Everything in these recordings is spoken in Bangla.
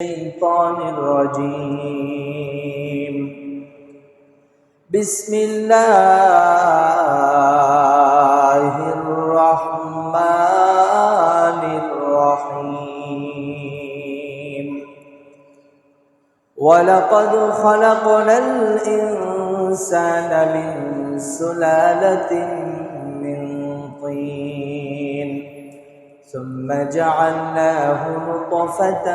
الشيطان الرجيم. بسم الله الرحمن الرحيم. ولقد خلقنا الإنسان من سلالة من طين ثم جعلناه نطفة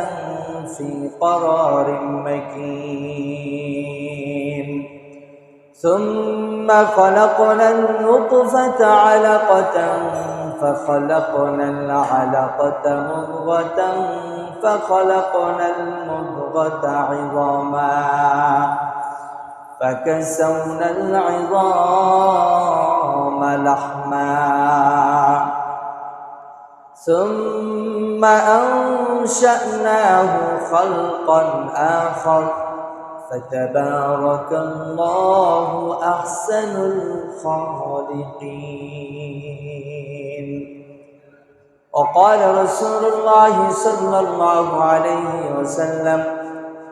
في قرار مكين ثم خلقنا النطفة علقة فخلقنا العلقة مضغة فخلقنا المضغة عظاما فكسونا العظام لحما ثم أنشأناه خلقا آخر فتبارك الله أحسن الخالقين. وقال رسول الله صلى الله عليه وسلم: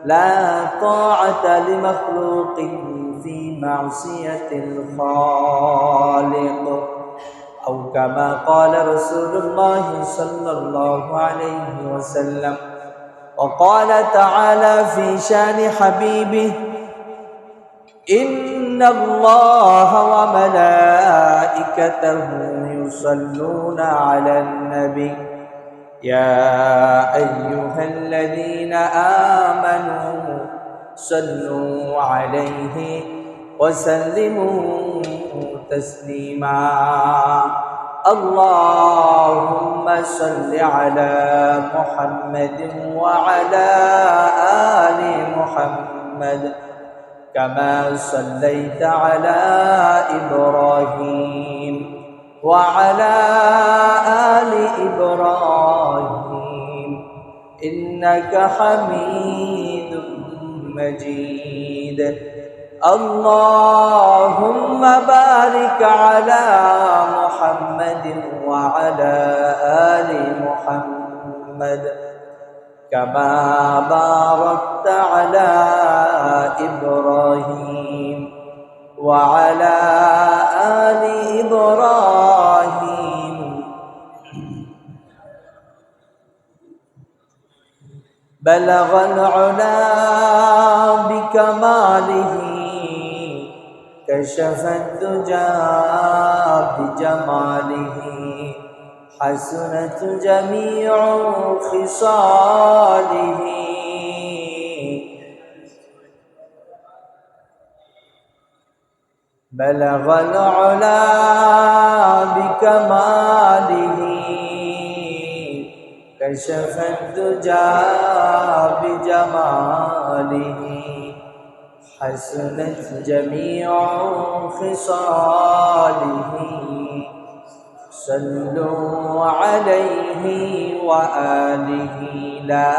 لا طاعة لمخلوق في معصية الخالق، أو كما قال رسول الله صلى الله عليه وسلم. وقال تعالى في شان حبيبه: إن الله وملائكته يصلون على النبي يا أيها الذين آمنوا صلوا عليه وسلموا تسليما. اللهم صل على محمد وعلى آل محمد كما صليت على إبراهيم وعلى آل إبراهيم إنك حميد مجيد. اللهم بارك على محمد وعلى آل محمد كما باركت على إبراهيم وعلى آل إبراهيم بلغ العلا بكماله كشف الدجى بجماله حسنت جميع خصاله بلغ العلا بكماله كشف الدجى بجماله حسنت جميع خصاله صلوا عليه وآله. لا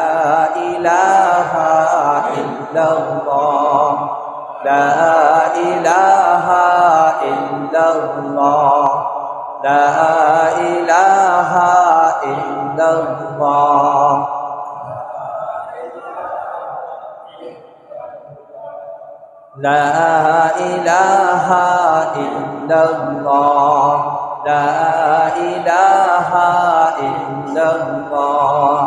إله إلا الله لا إله إلا الله لا إله إلا الله لا إله إلا الله لا إله إلا الله.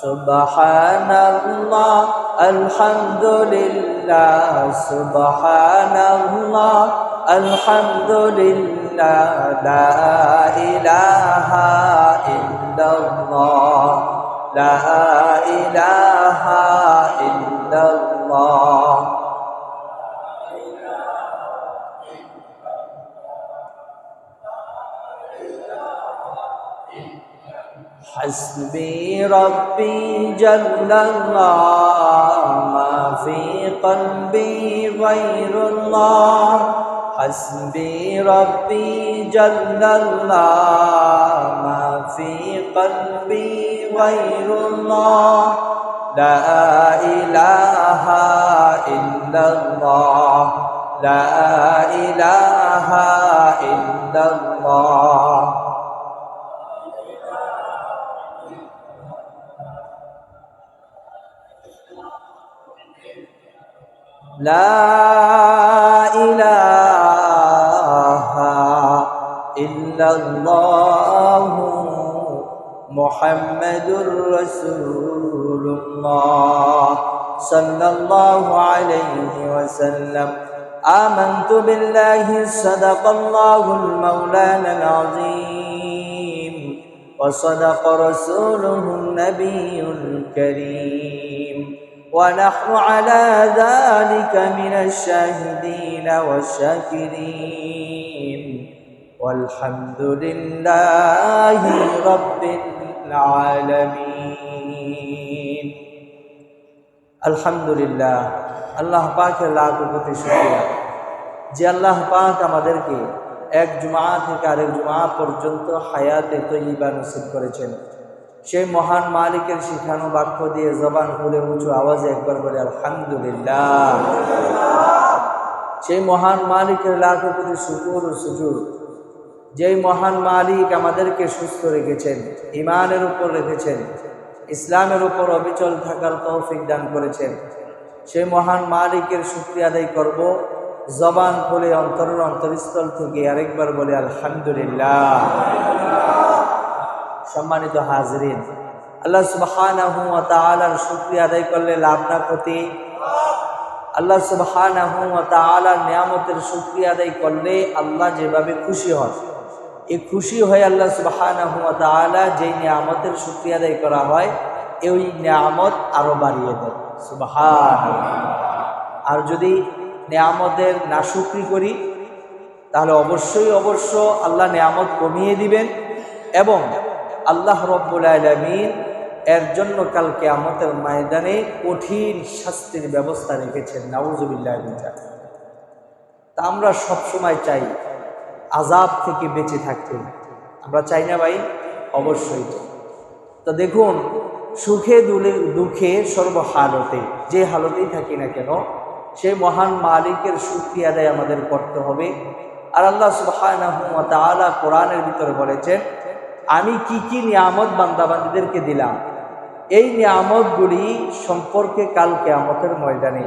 سبحان الله الحمد لله سبحان الله الحمد لله لا إله إلا الله لا إله إلا الله. حسبي ربي جل الله ما في قلبي غير الله حسبي ربي جل الله ما في قلبي غير الله لا إله إلا الله لا إله إلا الله লা ইলাহা ইল্লাল্লাহু মুহাম্মাদুর রাসূলুল্লাহ সাল্লাল্লাহু আলাইহি ওয়াসাল্লাম। آمنت بالله صدق الله المولانا العظيم وصدق رسوله النبي الكريم ونحن على ذلك من الشاهدين والشاكرين والحمد لله رب العالمين। الحمد لله। আল্লাহ পাকের লাখ কোটি শুকরিয়া যে আল্লাহ পাক আমাদেরকে এক জুমা থেকে আরেক জুমা পর্যন্ত হায়াতে তৈয়বা নসিব করেছেন। সেই মহান মালিকের শিখানো বাক্য দিয়ে জবান খুলে উঁচু আওয়াজে একবার বলে আলহামদুলিল্লাহ। সেই মহান মালিকের লাখ কোটি শুকর ও সুজুদ, যেই মহান মালিক আমাদেরকে সুস্থ রেখেছেন, ঈমানের উপর রেখেছেন, ইসলামের উপর অবিচল থাকার তৌফিক দান করেছেন। সেই মহান মালিকের শুকরিয়া আদায় করব জবান খুলে অন্তরের অন্তরস্থল থেকে আরেকবার বলে আলহামদুলিল্লাহ। সম্মানিত হাজরিন, আল্লাহ সুবহানাহু ওয়া তাআলার শুকরিয়া আদায় করলে লাভ না ক্ষতি? আল্লাহ সুবহানাহু ওয়া তাআলার নিয়ামতের শুকরিয়া আদায় করলে আল্লাহ যেভাবে খুশি হন, এই খুশি হয়ে আল্লাহ সুবহানাহু ওয়া তাআলা যেই নিয়ামতের শুকরিয়া আদায় করা হয় এই নিয়ামত আরো বাড়িয়ে দেয়। সুবহানাল্লাহ। আর যদি নিয়ামতের নাশুকরি করি তাহলে অবশ্যই আল্লাহ নিয়ামত কমিয়ে দিবেন এবং আল্লাহ রব্বুল আলামিন এর জন্য কাল কিয়ামতের ময়দানে কঠিন শাস্তির ব্যবস্থা রেখেছেন। নাউযুবিল্লাহি মিন যালিক। তা আমরা সবসময় চাই আযাব থেকে বেঁচে থাকতে, আমরা চাই না ভাই? অবশ্যই। তো দেখুন, সুখে দুঃখে সর্বহালতে যে হালতেই থাকি না কেন সেই মহান মালিকের শুকরিয়া আদায় আমাদের করতে হবে। আর আল্লাহ সুবহানাহু ওয়া তাআলা কোরআনের ভিতরে বলেছেন, আমি কি কি নিয়ামত বান্দাবান্দীদেরকে দিলাম, এই নিয়ামতগুলি সম্পর্কে কাল কিয়ামতের ময়দানে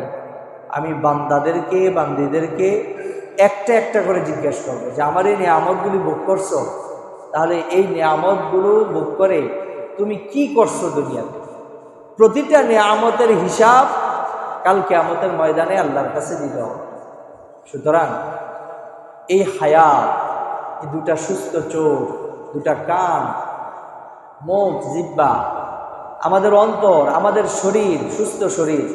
আমি বান্দীদেরকে একটা একটা করে জিজ্ঞেস করবো যে আমার এই নিয়ামতগুলি ভোগ করছো, তাহলে এই নিয়ামতগুলো ভোগ করে তুমি কি করছো দুনিয়াতে। প্রতিটা নিয়ামতের হিসাব কাল কিয়ামতের ময়দানে আল্লাহর কাছে দিতে হবে। সুতরাং এই হায়াত, এই দুটা সুস্থ চোখ, দুটা কান, মুখ, জিহ্বা, আমাদের অন্তর, আমাদের শরীর, সুস্থ শরীর,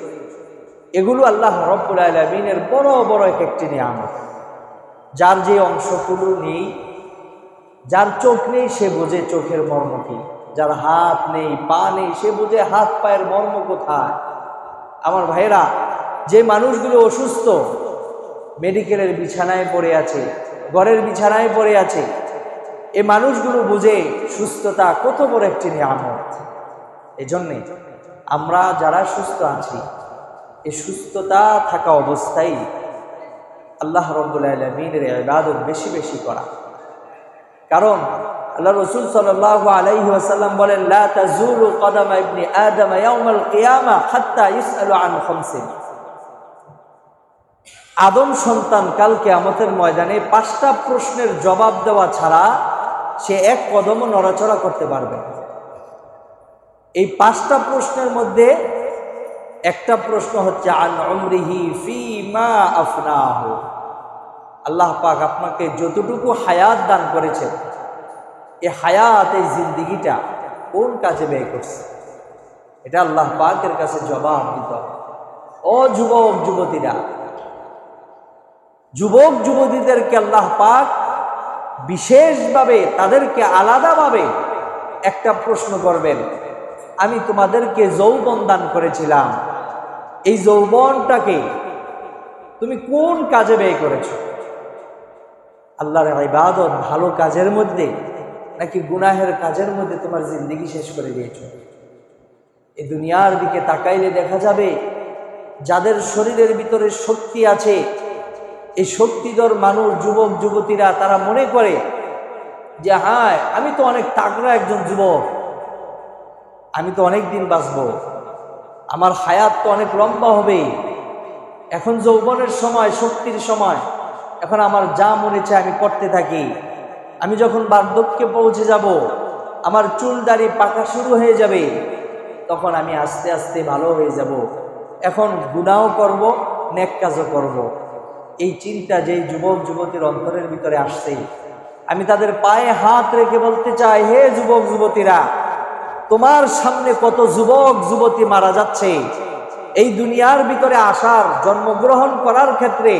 এগুলো আল্লাহ রব্বুল আলামিনের বড় বড় একটি নিয়ামত। যার যে অংশগুলো নেই, যার চোখ নেই সে বোঝে চোখের মর্ম কি, যার হাত নেই পা নেই সে বোঝে হাত পায়ের মর্ম কোথায়। আমার ভাইরা, যে মানুষগুলো অসুস্থ, মেডিকেলের বিছানায় পড়ে আছে, ঘরের বিছানায় পড়ে আছে, এই মানুষগুলো বুঝে সুস্থতা কত বড় একটি নিয়ামত। এজন্যে আমরা যারা সুস্থ আছি, এই সুস্থতা থাকা অবস্থায় আল্লাহ রাব্বুল আলামিনের ইবাদত বেশি বেশি করা। কারণ আল্লাহ রাসূল সাল্লাল্লাহু আলাইহি ওয়াসাল্লাম বলেন, লা তাজুলু কদামা ইবনি আদম ইয়াউমাল কিয়ামা হাত্তা ইসআলু আন খামসিন। আদম সন্তান কাল কিয়ামতের ময়দানে 5টা প্রশ্নের জবাব দেওয়া ছাড়া সে এক কদমও নড়াচড়া করতে পারবে না। এই 5টা প্রশ্নের মধ্যে একটা প্রশ্ন হচ্ছে আন উমরিহি ফীমা আফনাহু। আল্লাহ পাক আপনাকে যতটুকু হায়াত দান করেছেন, এই হায়াত, এই জিন্দেগিটা কোন কাজে ব্যয় করছে, এটা আল্লাহ পাকের কাছে জবাব দিতে হবে। ও যুবক যুবতীরা, যুবক যুবতীদেরকে আল্লাহ পাক বিশেষভাবে, তাদেরকে আলাদাভাবে একটা প্রশ্ন করবেন, আমি তোমাদেরকে যৌবন দান করেছিলাম, এই যৌবনটাকে তুমি কোন কাজে ব্যয় করেছো? আল্লাহর ইবাদত ভালো কাজের মধ্যে নাকি গুনাহের কাজের মধ্যে তোমার জিন্দেগি শেষ করে দিয়েছো? এই দুনিয়ার দিকে তাকাইলে দেখা যাবে যাদের শরীরের ভিতরে শক্তি আছে, এই শক্তিধর মানুষ, যুবক যুবতীরা, তারা মনে করে যে হ্যাঁ, আমি তো অনেক তাগড়া একজন যুবক, আমি তো অনেক দিন বাঁচবো, আমার হায়াত তো অনেক লম্বা হবে, এখন যৌবনের সময়, শক্তির সময়, এখন আমার যা মনে চায় আমি করতে থাকি। আমি যখন বার্ধক্যে পৌঁছে যাব, আমার চুল দাড়ি পাকা শুরু হয়ে যাবে, তখন আমি আস্তে আস্তে ভালো হয়ে যাব। এখন গুনাহও করব, নেক কাজও করব। এই চিন্তা যেই যুবক যুবতীর অন্তরের ভিতরে আসছে, আমি তাদের পায়ে হাত রেখে বলতে চাই, হে যুবক যুবতীরা, তোমার সামনে কত যুবক যুবতী মারা যাচ্ছে। এই দুনিয়ার ভিতরে আসার, জন্মগ্রহণ করার ক্ষেত্রে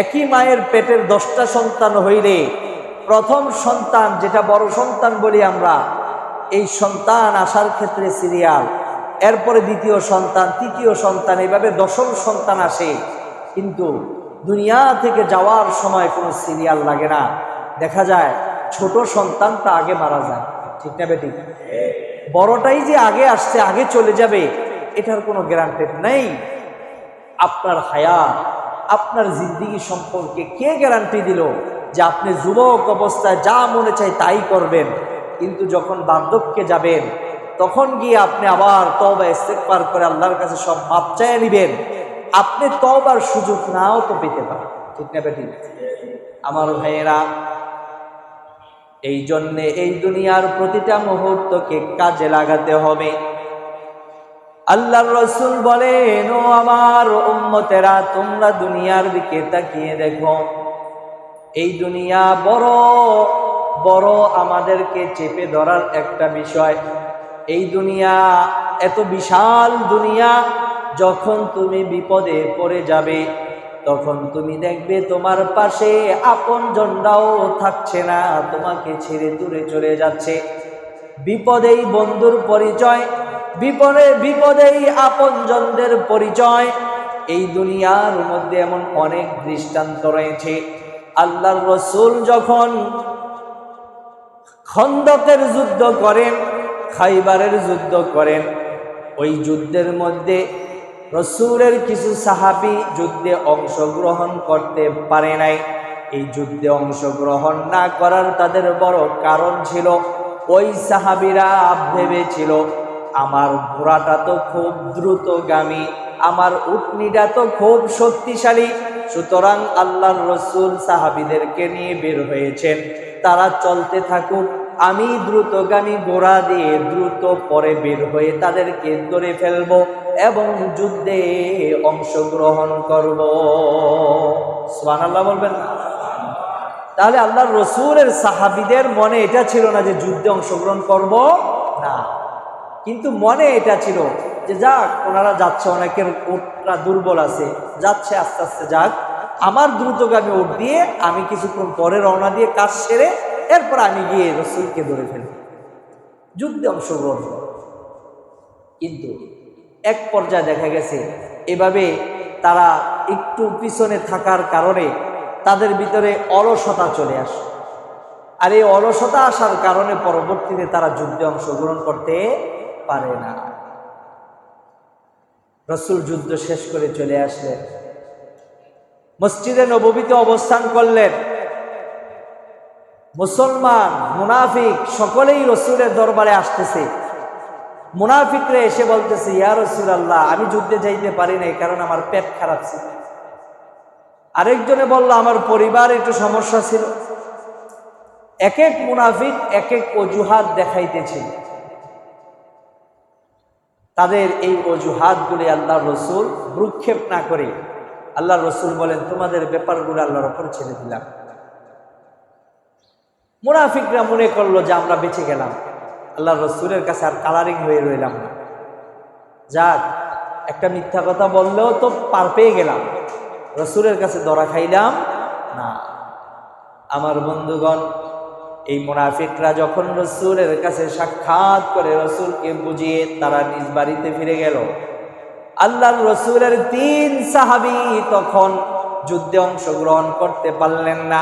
একই মায়ের পেটের 10টা সন্তান হইলে প্রথম সন্তান, যেটা বড় সন্তান বলি আমরা, এই সন্তান আসার ক্ষেত্রে সিরিয়াল, এরপরে দ্বিতীয় সন্তান, তৃতীয় সন্তান, এইভাবে 10ম সন্তান আসে। কিন্তু দুনিয়া থেকে যাওয়ার সময় কোনো সিরিয়াল লাগে না। দেখা যায় ছোট সন্তানটা আগে মারা যায়, ঠিক না বেঠিক? বড়টাই যে আগে আসছে, আগে চলে যাবে, এটার কোনো গ্যারান্টি নেই। আপনার হায়াত, আপনার জিন্দেগি সম্পর্কে কে গ্যারান্টি দিল যে আপনি যুবক অবস্থায় যা মনে চাই তাই করবেন, কিন্তু যখন বার্ধক্যে যাবেন তখন গিয়ে আপনি আবার তওবা ইস্তেগফার করে আল্লাহর কাছে সব মাপ চাইয়ে নেবেন? আপনি তওবার সুযোগ নাও তো পেতে পারেন, ঠিক না বেঠিক? আমার ভাইয়েরা, এই জন্যে এই দুনিয়ার প্রতিটা মুহূর্তকে কাজে লাগাতে হবে। আল্লাহর রাসূল বলেন, ও আমার উম্মতেরা, তোমরা দুনিয়ার দিকে তাকিয়ে দেখো। এই দুনিয়া বড় বড় আমাদেরকে চেপে ধরার একটা বিষয়। এই দুনিয়া এত বিশাল দুনিয়া, যখন তুমি বিপদে পড়ে যাবে তখন তুমি দেখবে তোমার পাশে আপনজনরাও থাকছে না, তোমাকে ছেড়ে দূরে চলে যাচ্ছে। বিপদেই বন্ধুর পরিচয়, বিপদেই আপনজনদের পরিচয়। এই দুনিয়ার মধ্যে এমন অনেক দৃষ্টান্ত রয়েছে। আল্লাহর রাসূল যখন খন্দকের যুদ্ধ করেন, খাইবারের যুদ্ধ করেন, ওই যুদ্ধের মধ্যে রাসূলের কিছু সাহাবী যুদ্ধে অংশগ্রহণ করতে পারে নাই। এই যুদ্ধে অংশগ্রহণ না করার তাদের বড় কারণ ছিল, ওই সাহাবীরা ভেবেছিল আমার ঘোড়াটা তো খুব দ্রুতগামী, আমার উটনিটা তো খুব শক্তিশালী, সুতরাং আল্লাহর রাসূল সাহাবীদেরকে নিয়ে বের হয়েছেন, তারা চলতে থাকুক, আমি দ্রুতগামী ঘোড়া দিয়ে দ্রুত পরে বের হয়ে তাদেরকে ধরে ফেলব এবং যুদ্ধে অংশগ্রহণ করব। সুবহানাল্লাহ বলবেন না? তাহলে আল্লাহর রাসূলের সাহাবীদের মনে এটা ছিল না যে যুদ্ধে অংশগ্রহণ করব না, কিন্তু মনে এটা ছিল যে যাক, ওনারা যাচ্ছে, অনেকের উটটা দুর্বল আছে, যাচ্ছে আস্তে আস্তে যাক, আমার দ্রুতগামী উট দিয়ে আমি কিছুক্ষণ পরে রওনা দিয়ে কাজ সেরে এরপর আমি গিয়ে রাসূলকে ধরে ফেলব, যুদ্ধে অংশগ্রহণ করব। কিন্তু এক পর্যায়ে দেখা গেছে এভাবে তারা একটু পিছনে থাকার কারণে তাদের ভিতরে অলসতা চলে আসে, আর এই অলসতা আসার কারণে পরবর্তীতে তারা যুদ্ধে অংশগ্রহণ করতে পারে না। রাসূল যুদ্ধ শেষ করে চলে আসলেন, মসজিদে নববীতে অবস্থান করলেন। মুসলমান, মুনাফিক সকলেই রাসূলের দরবারে আসতেছে। মুনাফিকরা এসে বলতেছে, ইয়া রাসূলুল্লাহ, আমি যুদ্ধে যাইতে পারি নাই কারণ আমার পেট খারাপ ছিল। আরেকজনে বলল, আমার পরিবার একটু সমস্যা ছিল। এক এক মুনাফিক এক এক অজুহাত দেখাইতেছিল। তাদের এই অজুহাতগুলি আল্লাহর রাসূল ভ্রুক্ষেপ না করে আল্লাহর রাসূল বলেন, তোমাদের ব্যাপারগুলো আল্লাহর উপর ছেড়ে দিলাম। মুনাফিকরা মনে করলো যে আমরা বেঁচে গেলাম, আল্লাহর রাসূলের কাছে আর কালারিং হয়ে রইলাম না, যাক একটা মিথ্যা কথা বললেও তো পার পেয়ে গেলাম, রাসূলের কাছে ধরা খাইলাম না। আমার বন্ধুগণ, এই মুনাফিকরা যখন রাসূলের কাছে সাক্ষাৎ করে রাসূলকে বুঝিয়ে তারা নিজ বাড়িতে ফিরে গেল, আল্লাহর রাসূলের 3 সাহাবী তখন যুদ্ধে অংশগ্রহণ করতে পারলেন না।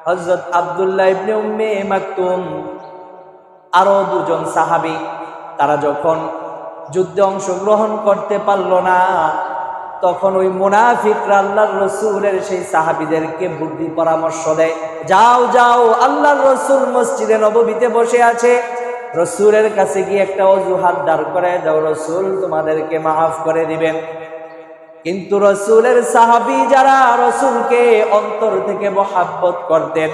হযরত আব্দুল্লাহ ইবনে উম্মে মাকতুম আরো 2 জন সাহাবী, তারা যখন যুদ্ধে অংশগ্রহণ করতে পারল না, তখন ওই মুনাফিকরা আল্লাহর রাসূলের সেই সাহাবীদেরকে বুদ্ধি পরামর্শ দেয়, যাও যাও, আল্লাহর রাসূল মসজিদে নববীতে বসে আছে, রাসূলের কাছে গিয়ে একটা অজুহাত দাঁড় করায় দাও, রাসূল তোমাদেরকে মাফ করে দিবেন। কিন্তু রসুলের সাহাবী যারা রসুলকে অন্তর থেকে মহাব্বত করতেন,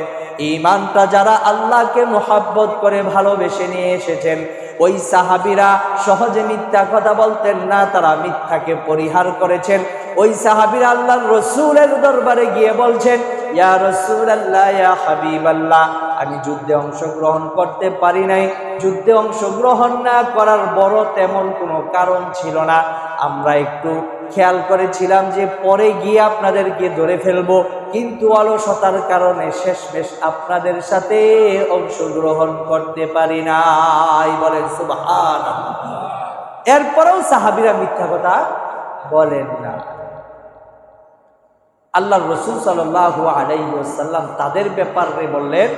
ঈমানটা যারা আল্লাহকে মহাব্বত করে ভালোবেসে নিয়ে এসেছেন, ওই সাহাবীরা সহজে মিথ্যা কথা বলতেন না, তারা মিথ্যাকে পরিহার করেছেন। ওই সাহাবীরা আল্লাহর রসুলের দরবারে গিয়ে বলছেন, ইয়া রাসূলুল্লাহ, ইয়া হাবিবাল্লাহ, আমি যুদ্ধে অংশগ্রহণ করতে পারি নাই। যুদ্ধে অংশগ্রহণ না করার বড় তেমন কোনো কারণ ছিল না। আমরা একটু খেয়াল করেছিলাম যে পরে গিয়ে আপনাদেরকে ধরে ফেলবো, কিন্তু অলসতার কারণে শেষমেশ আপনাদের সাথে অংশগ্রহণ করতে পারি নাই। বলেন সুবহানাল্লাহ। এরপরেও সাহাবীরা মিথ্যা কথা বলেন না। আল্লাহর রাসূল সাল্লাল্লাহু আলাইহি ওয়াসাল্লাম তাদের ব্যাপারে বললেন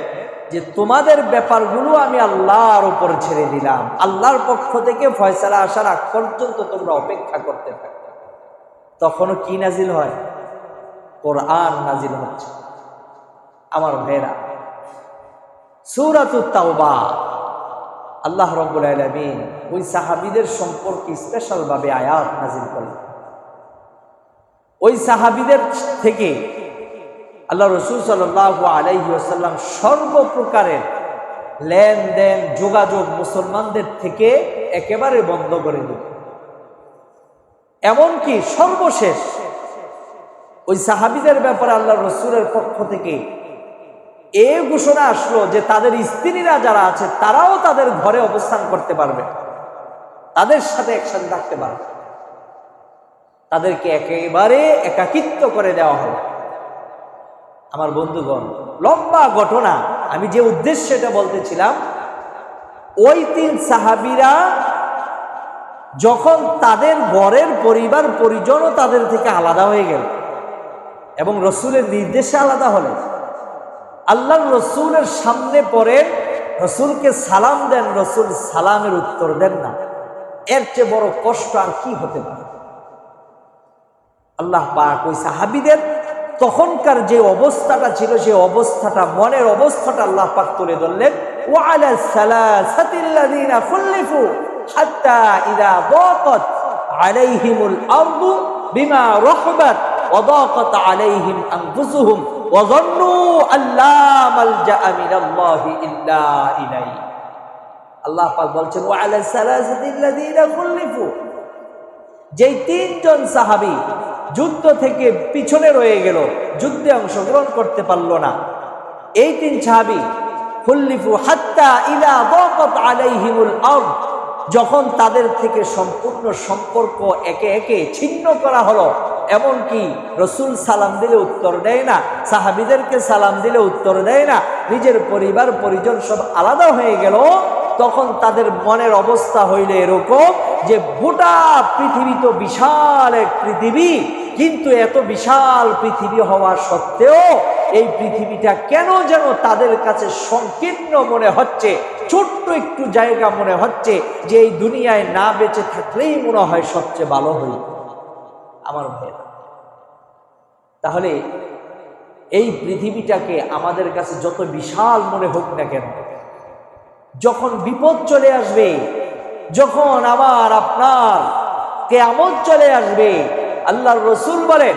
যে তোমাদের ব্যাপারগুলো আমি আল্লাহর উপর ছেড়ে দিলাম, আল্লাহর পক্ষ থেকে ফয়সালা আসার আগ পর্যন্ত তোমরা অপেক্ষা করতে থাকো। তখনও কি নাজিল হয়? কোরআন নাজিল হচ্ছে। আমার ভাইরা, সূরাতুত তাওবা, আল্লাহ রাব্বুল আলামিন ওই সাহাবীদের সম্পর্কে স্পেশাল ভাবে আয়াত নাজিল করলেন। ওই সাহাবীদের থেকে আল্লাহ রাসূল সাল্লাল্লাহু আলাইহি ওয়াসাল্লাম সর্বপ্রকারের লেনদেন যোগাযোগ মুসলমানদের থেকে একেবারে বন্ধ করে দিলেন। এমনকি সর্বশেষ ওই সাহাবীদের ব্যাপারে আল্লাহ রাসূলের পক্ষ থেকে এই ঘোষণা আসলো যে তাদের স্ত্রীরা যারা আছে তারাও তাদের ঘরে অবস্থান করতে পারবে, তাদের সাথে একসাথে থাকতে পারবে, তাদেরকে একেবারে একাকিত্ব করে দেওয়া হবে। আমার বন্ধুগণ, লম্বা ঘটনা, আমি যে উদ্দেশ্যে এটা বলতেছিলাম, ওই তিন সাহাবীরা যখন তাদের ঘরের পরিবার পরিজনও তাদের থেকে আলাদা হয়ে গেল এবং রসুলের নির্দেশে আলাদা হলে, আল্লাহর রসুলের সামনে পড়ে রসুলকে সালাম দেন, রসুল সালামের উত্তর দেন না, এর চেয়ে বড় কষ্ট আর কি হতে পারে? আল্লাহ পাক ওই সাহাবীদের তখনকার যে অবস্থাটা ছিল, সেই অবস্থাটা, মনের অবস্থাটা আল্লাহ পাক তুলে ধরলেন। ওয়ালা সালাসাতিল্লাযীনা খুল্লিফু হাত্তা ইযা দাকাত আলাইহিমুল আরদু বিমা রাহবাত ওয়া দাকাত আলাইহিম আনফুসুহুম ওয়া যান্নু আল্লা মালজাআ মিনাল্লাহি ইল্লা ইলাইহি। আল্লাহ পাক বলছেন ওয়ালা সালাসাতিল্লাযীনা খুল্লিফু, যেই তিনজন সাহাবী যুদ্ধ থেকে পিছনে রয়ে গেল, যুদ্ধে অংশগ্রহণ করতে পারল না, এই তিন সাহাবী খুল্লিফু হাত্তা ইযা দাকাত আলাইহিমুল আরদ, যখন তাদের থেকে সম্পূর্ণ সম্পর্ক একে একে ছিন্ন করা হলো, এমনকি রসুল সালাম দিলে উত্তর দেয় না, সাহাবীদেরকে সালাম দিলে উত্তর দেয় না, নিজের পরিবার পরিজন সব আলাদা হয়ে গেল, তখন তাদের মনের অবস্থা হইলে এরকম যে গোটা পৃথিবী তো বিশাল এক পৃথিবী, কিন্তু এত বিশাল পৃথিবী হওয়া সত্ত্বেও এই পৃথিবীটা কেন যেন তাদের কাছে সংকীর্ণ মনে হচ্ছে, ছোট্ট একটু জায়গা মনে হচ্ছে, যে এই দুনিয়ায় না বেঁচে থাকলেই মনে হয় সবচেয়ে ভালো হই। আমার ভাইরা, তাহলে এই পৃথিবীটাকে আমাদের কাছে যত বিশাল মনে হোক না কেন, যখন বিপদ চলে আসবে, যখন আমার আপনার কিয়ামত চলে আসবে, আল্লাহর রাসূল বলেন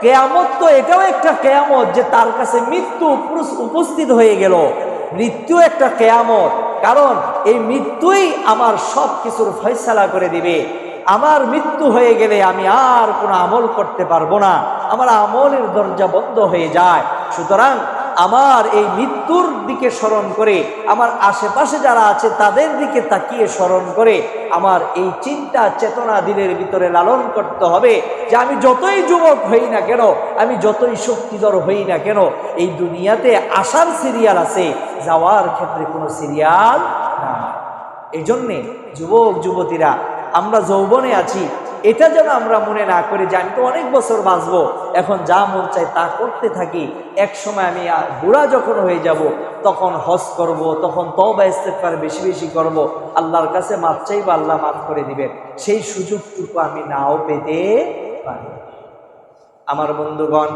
কিয়ামত তো এটাও একটা কিয়ামত যে তার কাছে মৃত্যু উপস্থিত হয়ে গেল। মৃত্যু একটা কিয়ামত, কারণ এই মৃত্যুই আমার সব কিছুর ফয়সালা করে দিবে। আমার মৃত্যু হয়ে গেলে আমি আর কোনো আমল করতে পারবো না, আমার আমলের দরজা বন্ধ হয়ে যায়। সুতরাং আমার এই মৃত্যুর দিকে স্মরণ করে, আমার আশেপাশে যারা আছে তাদের দিকে তাকিয়ে স্মরণ করে আমার এই চিন্তা চেতনা দিলের ভিতরে লালন করতে হবে যে আমি যতই যুবক হই না কেন, আমি যতই শক্তিধর হই না কেন, এই দুনিয়াতে আসার সিরিয়াল আছে, যাওয়ার ক্ষেত্রে কোনো সিরিয়াল না। এই জন্যে যুবক যুবতীরা, আমরা যৌবনে আছি, এটা যেন আমরা মনে না করি যে আমি তো অনেক বছর বাঁচবো, এখন যা মন চায় তা করতে থাকি, এক সময় আমি বুড়া যখন হয়ে যাব তখন হজ করব, তখন তওবা ইস্তেগফার বেশি বেশি করব, আল্লাহর কাছে মাফ চাইবো, আল্লাহ মাফ করে দিবেন, সেই সুযোগটুকু আমি নাও পেতে পারি। আমার বন্ধুগণ,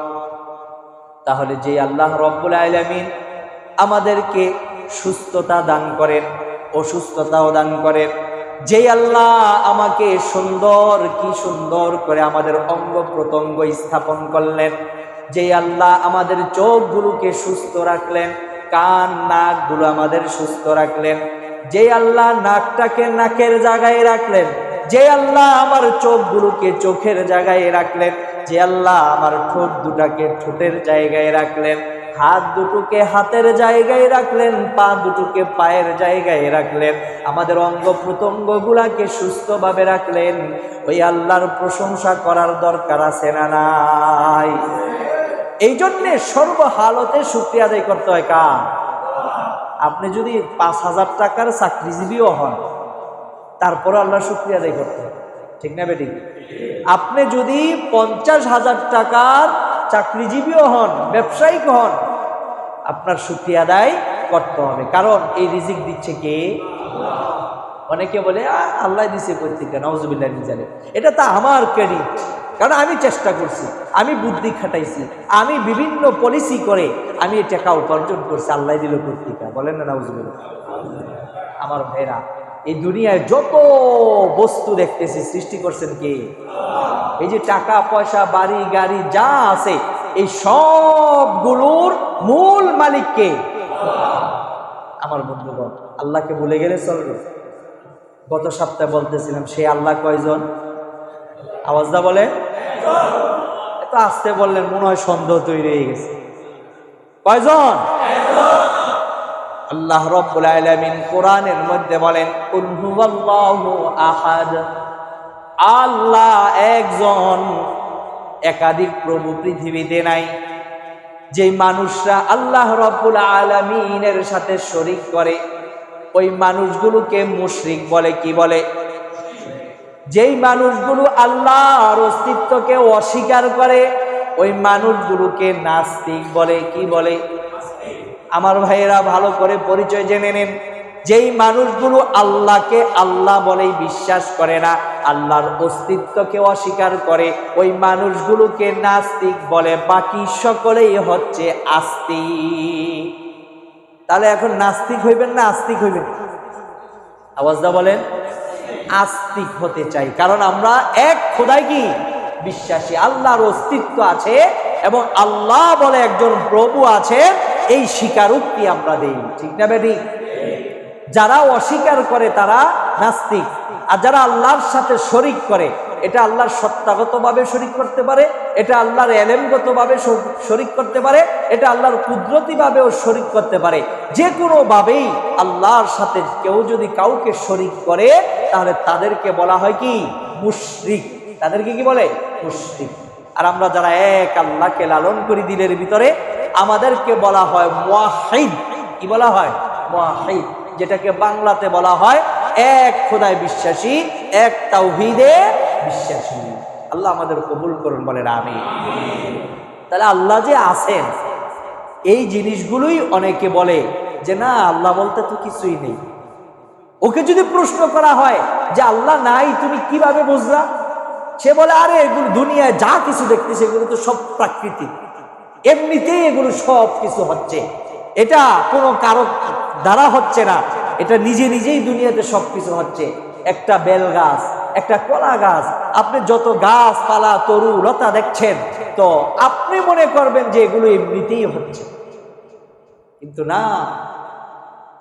তাহলে যে আল্লাহ রব্বুল আলামিন আমাদেরকে সুস্থতা দান করেন, অসুস্থতাও দান করেন, যে আল্লাহ আমাকে কি সুন্দর করে আমাদের অঙ্গ প্রত্যঙ্গ স্থাপন করলেন, যে আল্লাহ আমাদের চোখগুলোকে সুস্থ রাখলেন, কান নাকগুলো আমাদের সুস্থ রাখলেন, যে আল্লাহ নাকটাকে নাকের জায়গায় রাখলেন, যে আল্লাহ আমার চোখগুলোকে চোখের জায়গায় রাখলেন, যে আল্লাহ আমার ঠোঁট দুটাকে ঠোঁটের জায়গায় রাখলেন, হাত দুটোকে হাতের জায়গায় রাখলেন, পা দুটোকে পায়ের জায়গায় রাখলেন, আমাদের অঙ্গ প্রত্যঙ্গ গুলাকে সুস্থভাবে রাখলেন, ওই আল্লাহর প্রশংসা করার দরকার আছে না নাই? এই জন্যে সর্বহালতে শুকরিয়া আদায় করতে হয় কার? আপনি যদি ৫,০০০ টাকার চাকরিজীবীও হন, তারপরে আল্লাহর শুকরিয়া আদায় করতে হয়, ঠিক না বেঠিক? আপনি যদি ৫০,০০০ টাকার চাকরিজীবীও হন, ব্যবসায়িক হন, আপনার শুকরিয়া আদায় করতে হবে, কারণ এই রিজিক দিচ্ছে কে? অনেকে বলে আল্লাহ দিছে কর্তৃকা, নাউজুবিল্লাহ মিন যালিক, এটা তো আমার ক্রেডিট, কারণ আমি চেষ্টা করছি, আমি বুদ্ধি খাটাইছি, আমি বিভিন্ন পলিসি করে আমি এই টাকা উপার্জন করছি, আল্লাহ দিল কর্তৃকা, বলেন না নাউজুবিল্লাহ। আমার ভাইরা, এই দুনিয়ায় যত বস্তু দেখতেছি সৃষ্টি করছেন কে? এই যে টাকা পয়সা বাড়ি গাড়ি যা আছে, এই সবগুলোর মূল মালিক কে? আমার বন্ধুগণ, আল্লাহকে ভুলে গেলে চলবে? গত সপ্তাহে বলতেছিলাম, সে আল্লাহ কয়জন? আওয়াজটা বলে, এত আস্তে বললেন মনে হয় সন্দেহ তৈরি হয়ে গেছে। কয়জন? আল্লাহ রাব্বুল আলামিন কোরআনের মধ্যে বলেন, কুল হুয়াল্লাহু আহাদ, আল্লাহ একজন, একাধিক প্রভু পৃথিবীতে নাই। যে মানুষরা আল্লাহ রাব্বুল আলামিনের সাথে শরীক করে, ওই মানুষগুলোকে মুশরিক বলে। কি বলে? যেই মানুষগুলো আল্লাহর অস্তিত্বকে অস্বীকার করে, ওই মানুষগুলোকে নাস্তিক বলে। কি বলে? আমার ভাইয়েরা ভালো করে পরিচয় জেনে নেন। যেই মানুষগুলো আল্লাহকে আল্লাহ বলেই বিশ্বাস করে না, আল্লাহর অস্তিত্বকে অস্বীকার করে, ওই মানুষগুলোকে নাস্তিক বলে। বাকি সকলেই হচ্ছে আস্তিক। তাহলে এখন নাস্তিক হইবেন না আস্তিক হইবেন? আওয়াজটা বলেন। আস্তিক হতে চাই, কারণ আমরা এক খোদায় কি বিশ্বাসী, আল্লাহর অস্তিত্ব আছে এবং আল্লাহ বলে একজন প্রভু আছে, এই স্বীকারোক্তি আমরা দেই, ঠিক না বেটি? যারা অস্বীকার করে তারা নাস্তিক, আর যারা আল্লাহর সাথে শরীক করে, এটা আল্লাহর সত্তাগতভাবে শরীক করতে পারে, এটা আল্লাহর এলেমগতভাবে শরীক করতে পারে, এটা আল্লাহর কুদরতিভাবেও শরীক করতে পারে। যে কোনোভাবেই আল্লাহর সাথে কেউ যদি কাউকে শরীক করে, তাহলে তাদেরকে বলা হয় কি? মুশরিক। তাদেরকে কি বলে? মুশরিক। আর আমরা যারা এক আল্লাহকে লালন করি দিলের ভিতরে, আমাদেরকে বলা হয় মুওয়াহিদ। কি বলা হয়? মুওয়াহিদ, যেটাকে বাংলাতে বলা হয় এক খোদায় বিশ্বাসী, এক তাওহীদে বিশ্বাসী। আল্লাহ আমাদের কবুল করুন, বলেন আমিন। তাহলে আল্লাহ যে আছেন, এই জিনিসগুলোই অনেকে বলে যে না, আল্লাহ বলতে তো কিছুই নেই। ওকে যদি প্রশ্ন করা হয় যে আল্লাহ নাই, তুমি কিভাবে বুঝলা? সে বলে, আরে এগুলো দুনিয়ায় যা কিছু দেখতেছে এগুলো তো সব প্রাকৃতিক, এমনিতেই এগুলো সব কিছু হচ্ছে, এটা কোনো কারো দ্বারা হচ্ছে না, এটা নিজে নিজেই দুনিয়াতে সবকিছু হচ্ছে। একটা বেল গাছ, একটা কলা গাছ, আপনি যত গাছপালা তরু লতা দেখছেন, তো আপনি মনে করবেন যে এগুলো এমনিতেই হচ্ছে, কিন্তু না।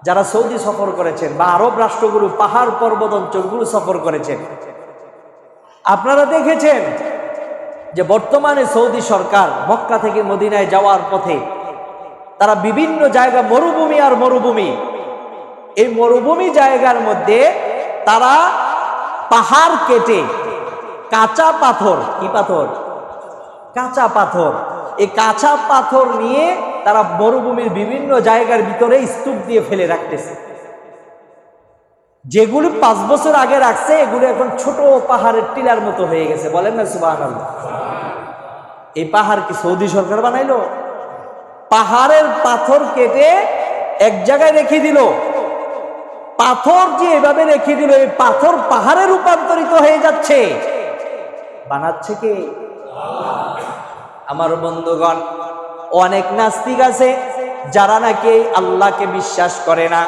যারা সৌদি সফর করেছেন বা আরব রাষ্ট্রগুলো, পাহাড় পর্বত অঞ্চলগুলো সফর করেছেন, আপনারা দেখেছেন যে বর্তমানে সৌদি সরকার মক্কা থেকে মদিনায় যাওয়ার পথে তারা বিভিন্ন জায়গা, মরুভূমি আর মরুভূমি, এই মরুভূমি জায়গার মধ্যে তারা পাহাড় কেটে কাঁচা পাথর, কি পাথর? কাঁচা পাথর। এই কাঁচা পাথর নিয়ে তারা মরুভূমির বিভিন্ন জায়গার ভিতরে স্তূপ দিয়ে ফেলে রাখতেছে। যেগুলো 5 বছর আগে রাখছে, এগুলো এখন ছোট পাহাড়ের টিলার মতো হয়ে গেছে। বলেন না সুবহানাল্লাহ। এই পাহাড় কি সৌদি সরকার বানাইলো? পাহাড়ের পাথর কেটে এক জায়গায় রেখে দিল। পাথর যে এভাবে রেখে দিল, এই পাথর পাহাড়ে রূপান্তরিত হয়ে যাচ্ছে। বানাচ্ছে কে? আমার বন্ধুগণ, অনেক নাস্তিক আছে যারা নাকি আল্লাহকে বিশ্বাস করে না।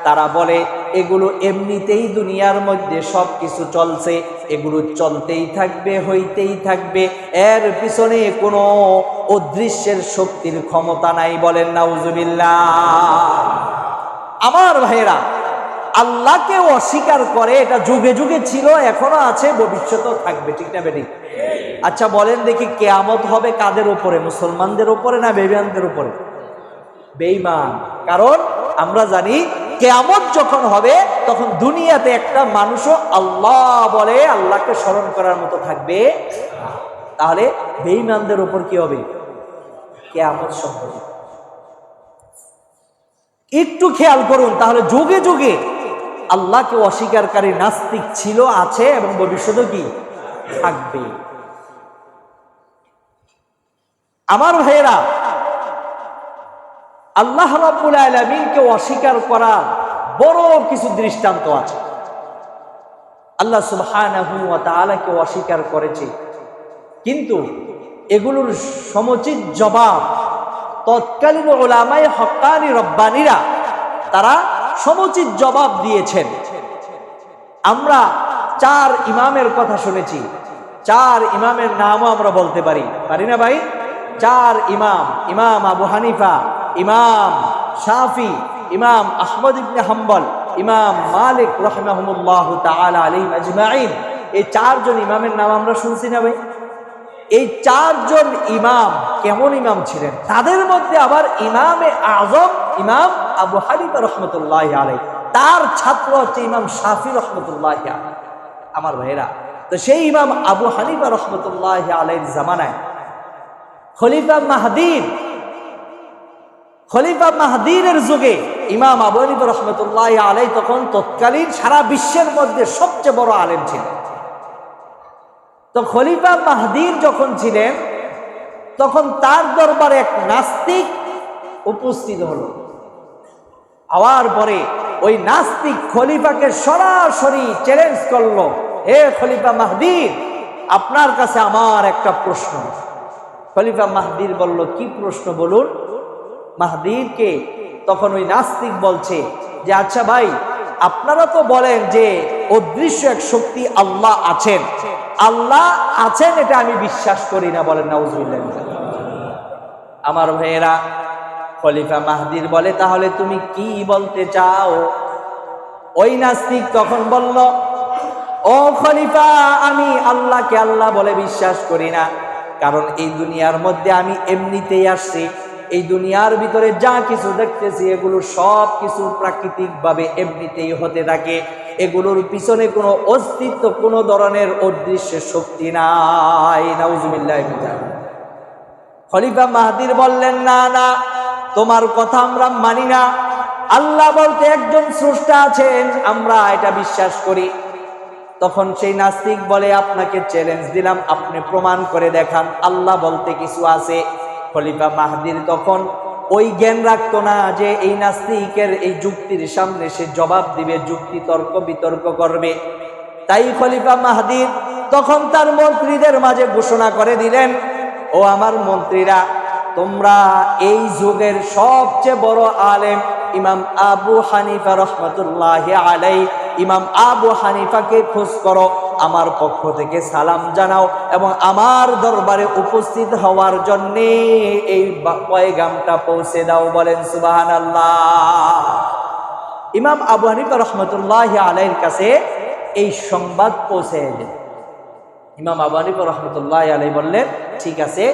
তারা বলে এগুলো এমনিতেই দুনিয়ার মধ্যে সব কিছু চলছে, এগুলো চলতেই থাকবে, হইতেই থাকবে, এর পিছনে কোনো অদৃশ্যের শক্তির ক্ষমতা নাই। বলেন নাউজুবিল্লাহ। আমার ভাইয়েরা, আল্লাহকে অস্বীকার করে, এটা যুগে যুগে ছিল, এখনো আছে, ভবিষ্যতেও থাকবে, ঠিক না বেঠিক? আচ্ছা বলেন দেখি, কিয়ামত হবে কাদের উপরে? মুসলমানদের উপরে না বেঈমানদের উপরে? বেঈমান। কারণ আমরা জানি কিয়ামত যখন হবে তখন দুনিয়াতে একটা মানুষও আল্লাহ বলে আল্লাহকে স্মরণ করার মতো থাকবে। তাহলে বেঈমানদের উপর কি হবে কিয়ামত সম্পর্কে? একটু খেয়াল করুন, তাহলে যুগে যুগে আল্লাহকে অস্বীকারী নাস্তিক ছিল, আছে এবং ভবিষ্যতে কি থাকবে। আমার ভাইয়েরা, আল্লাহ রাব্বুল আলামিনকে অস্বীকার করার বড় কিছু দৃষ্টান্ত আছে। আল্লাহ সুবহানাহু ওয়া তাআলাকে অস্বীকার করেছে, কিন্তু এগুলোর সমুচিত জবাব তৎকালীন উলামায়ে হক্কানি রব্বানীরা তারা সমুচিত জবাব দিয়েছেন। আমরা 4 ইমামের কথা শুনেছি, 4 ইমামের নামও আমরা বলতে পারি না ভাই? 4 ইমাম, ইমাম আবু হানিফা, ইমাম শাফি, ইমাম আহমদ ইবনে হাম্বল, ইমাম মালিক রাহিমাহুমুল্লাহু তাআলা আলাইহিম আজমাইন। এই 4 জন ইমামের নাম আমরা শুনছি না ভাই? এই 4 জন ইমাম কেমন ইমাম ছিলেন? তাদের মধ্যে আবার ইমামে আযম ইমাম আবু হানিফা রাহমাতুল্লাহি আলাইহি, তার ছাত্র হচ্ছে ইমাম শাফি রাহমাতুল্লাহি আলাইহি। আমার ভাইরা, তো সেই ইমাম আবু হানিফা রাহমাতুল্লাহি আলাইহির জামানায় খলিফা মাহদীর যুগে ইমাম আবু হানিফা রাহমাতুল্লাহি আলাইহি তখন তৎকালীন সারা বিশ্বের মধ্যে সবচেয়ে বড় আলেম ছিলেন। তো খলিফা মাহদীর যখন ছিলেন তখন তার দরবারে এক নাস্তিক উপস্থিত হলো। হওয়ার পরে ওই নাস্তিক খলিফাকে সরাসরি চ্যালেঞ্জ করলো, হে খলিফা মাহদীর, আপনার কাছে আমার একটা প্রশ্ন। খলিফা মাহদীর বলল, কি প্রশ্ন বলুন। মাহদীরকে তখন ওই নাস্তিক বলছে যে, আচ্ছা ভাই, আপনারা তো বলেন যে অদৃশ্য এক শক্তি আল্লাহ আছেন, আল্লাহ আছেন এটা আমি বিশ্বাস করি না। বলেন নাউজুবিল্লাহ। আমার ভাইয়েরা, খলিফা মাহদীর বলে, তাহলে তুমি কি বলতে চাও? ওই নাস্তিক তখন বলল, ও খলিফা, আমি আল্লাহকে আল্লাহ বলে বিশ্বাস করি না, কারণ এই দুনিয়ার মধ্যে আমি এমনিতেই আসছি। এই দুনিয়ার ভিতরে যা কিছু দেখতেছি এগুলো সব কিছু প্রাকৃতিকভাবে এমনিতেই হতে থাকে, এগুলোর পিছনে কোনো অস্তিত্ব, কোনো ধরনের অদৃশ্য শক্তি নাই। নাউজুবিল্লাহ। খলিফা মাহদীর বললেন, না না, তোমার কথা আমরা মানি না। আল্লাহ বলতে একজন স্রষ্টা আছেন, আমরা এটা বিশ্বাস করি। তখন সেই নাস্তিক বলে, আপনাকে চ্যালেঞ্জ দিলাম, আপনি প্রমাণ করে দেখান আল্লাহ বলতে কিছু আছে। খলিফা মাহদীর তখন ওই জ্ঞান রাখতো না যে এই নাস্তিকের এই যুক্তির সামনে সে জবাব দিবে, যুক্তি তর্ক বিতর্ক করবে। তাই খলিফা মাহদীর তখন তার মন্ত্রীদের মাঝে ঘোষণা করে দিলেন, ও আমার মন্ত্রীরা, তোমরা এই যুগের সবচেয়ে বড় আলেম ইমাম আবু হানিফা রাহমাতুল্লাহি আলাইহি, ইমাম আবু হানিফাকে খোঁজ করো, আমার পক্ষ থেকে সালাম জানাও এবং আমার দরবারে উপস্থিত হওয়ার জন্য এই পয়গামটা পৌঁছে দাও। বলেন সুবহানাল্লাহ। ইমাম আবু হানিফা রাহমাতুল্লাহি আলাইহির কাছে এই সংবাদ পৌঁছে এলেন। ইমাম আবু হানিফা রাহমাতুল্লাহি আলাইহি বললেন, ঠিক আছে,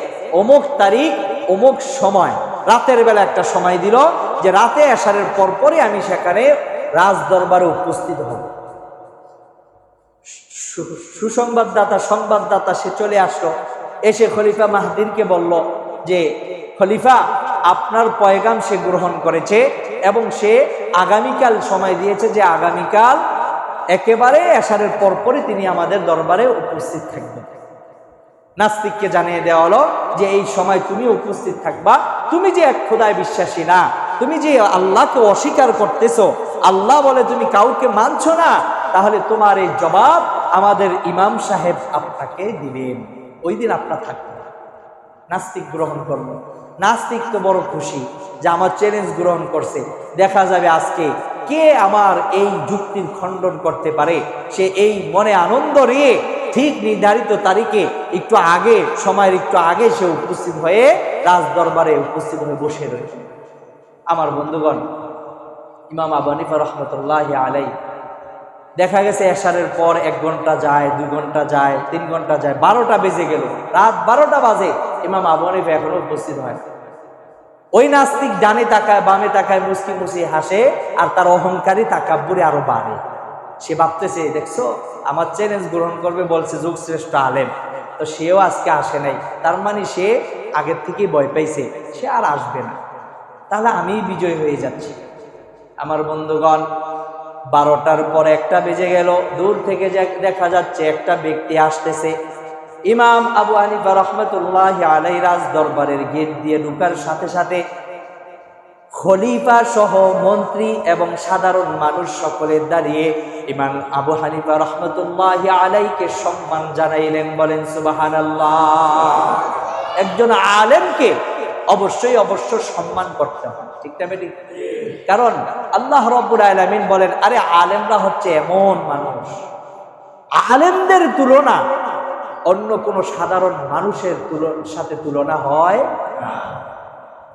অমুক তারিখ অমুক সময়, রাতের বেলা একটা সময় দিল যে রাতে এশারের পরপরই আমি সেখানে রাজ দরবারে উপস্থিত হব। সংবাদদাতা সে চলে আসলো, এসে খলিফা মাহদীরকে বলল যে, খলিফা, আপনার পয়গাম সে গ্রহণ করেছে এবং সে আগামীকাল সময় দিয়েছে যে আগামীকাল একেবারে এশারের পরপরই তিনি আমাদের দরবারে উপস্থিত থাকবেন। নাস্তিককে জানিয়ে দেওয়া হলো যে এই সময় তুমি উপস্থিত থাকবা। তুমি যে এক খোদায় বিশ্বাসী না, তুমি যে আল্লাহকে অস্বীকার করতেছো, আল্লাহ বলে তুমি কাউকে মানছো না, তাহলে তোমার এই জবাব আমাদের ইমাম সাহেব আপনাকে দিবেন, ওই দিন আপনার থাকবে। নাস্তিক গ্রহণ করলো। নাস্তিক তো বড় খুশি যে আমার চ্যালেঞ্জ গ্রহণ করছে, দেখা যাবে আজকে কে আমার এই যুক্তির খণ্ডন করতে পারে। সে এই মনে আনন্দ নিয়ে ঠিক নির্ধারিত তারিখে একটু আগে, সময়ের একটু আগে সে উপস্থিত হয়ে রাজ দরবারে উপস্থিত হয়ে বসে রয়েছে। আমার বন্ধুগণ, ইমাম আবু হানিফা রহমতুল্লাহি আলাইহি দেখা গেছে এশারের পর 1 ঘন্টা যায়, 2 ঘন্টা যায়, 3 ঘন্টা যায়, 12টা বেজে গেল, রাত 12টা বাজে, ইমাম আবু হানিফা এখনো উপস্থিত হয়। ওই নাস্তিক ডানে তাকায় বামে তাকায়, মুসকি মুসকি হাসে, আর তার অহংকারী তাকাব্বুরে আরো বাড়ে। সে ভাবতেছে, দেখছো আমার চ্যালেঞ্জ গ্রহণ করবে বলছে যুগশ্রেষ্ঠ আলেম, তো সেও আজকে আসে নাই, তার মানে সে আগের থেকেই ভয় পাইছে, সে আর আসবে না, তাহলে আমি বিজয় হয়ে যাচ্ছি। আমার বন্ধুগণ, 12টার পর 1টা বেজে গেল, দূর থেকে দেখা যাচ্ছে একটা ব্যক্তি আসতেছে। ইমাম আবু হানিফা রহমতুল্লাহি আলাইহি রাজ দরবারের গেট দিয়ে ঢোকার সাথে সাথে খলিফা সহ মন্ত্রী এবং সাধারণ মানুষ সকলে দাঁড়িয়ে ইমাম আবু হানিফা রহমতুল্লাহি আলাইহিকে সম্মান জানাইলেন। বলেন সুবহানাল্লাহ। একজন আলেমকে অবশ্যই সম্মান করতে হয়, ঠিক না বেটি? কারণ আল্লাহ রাব্বুল আলামিন বলেন, আরে আলেমরা হচ্ছে এমন মানুষ, আলেমদের তুলনা অন্য কোন সাধারণ মানুষের সাথে তুলনা হয় না।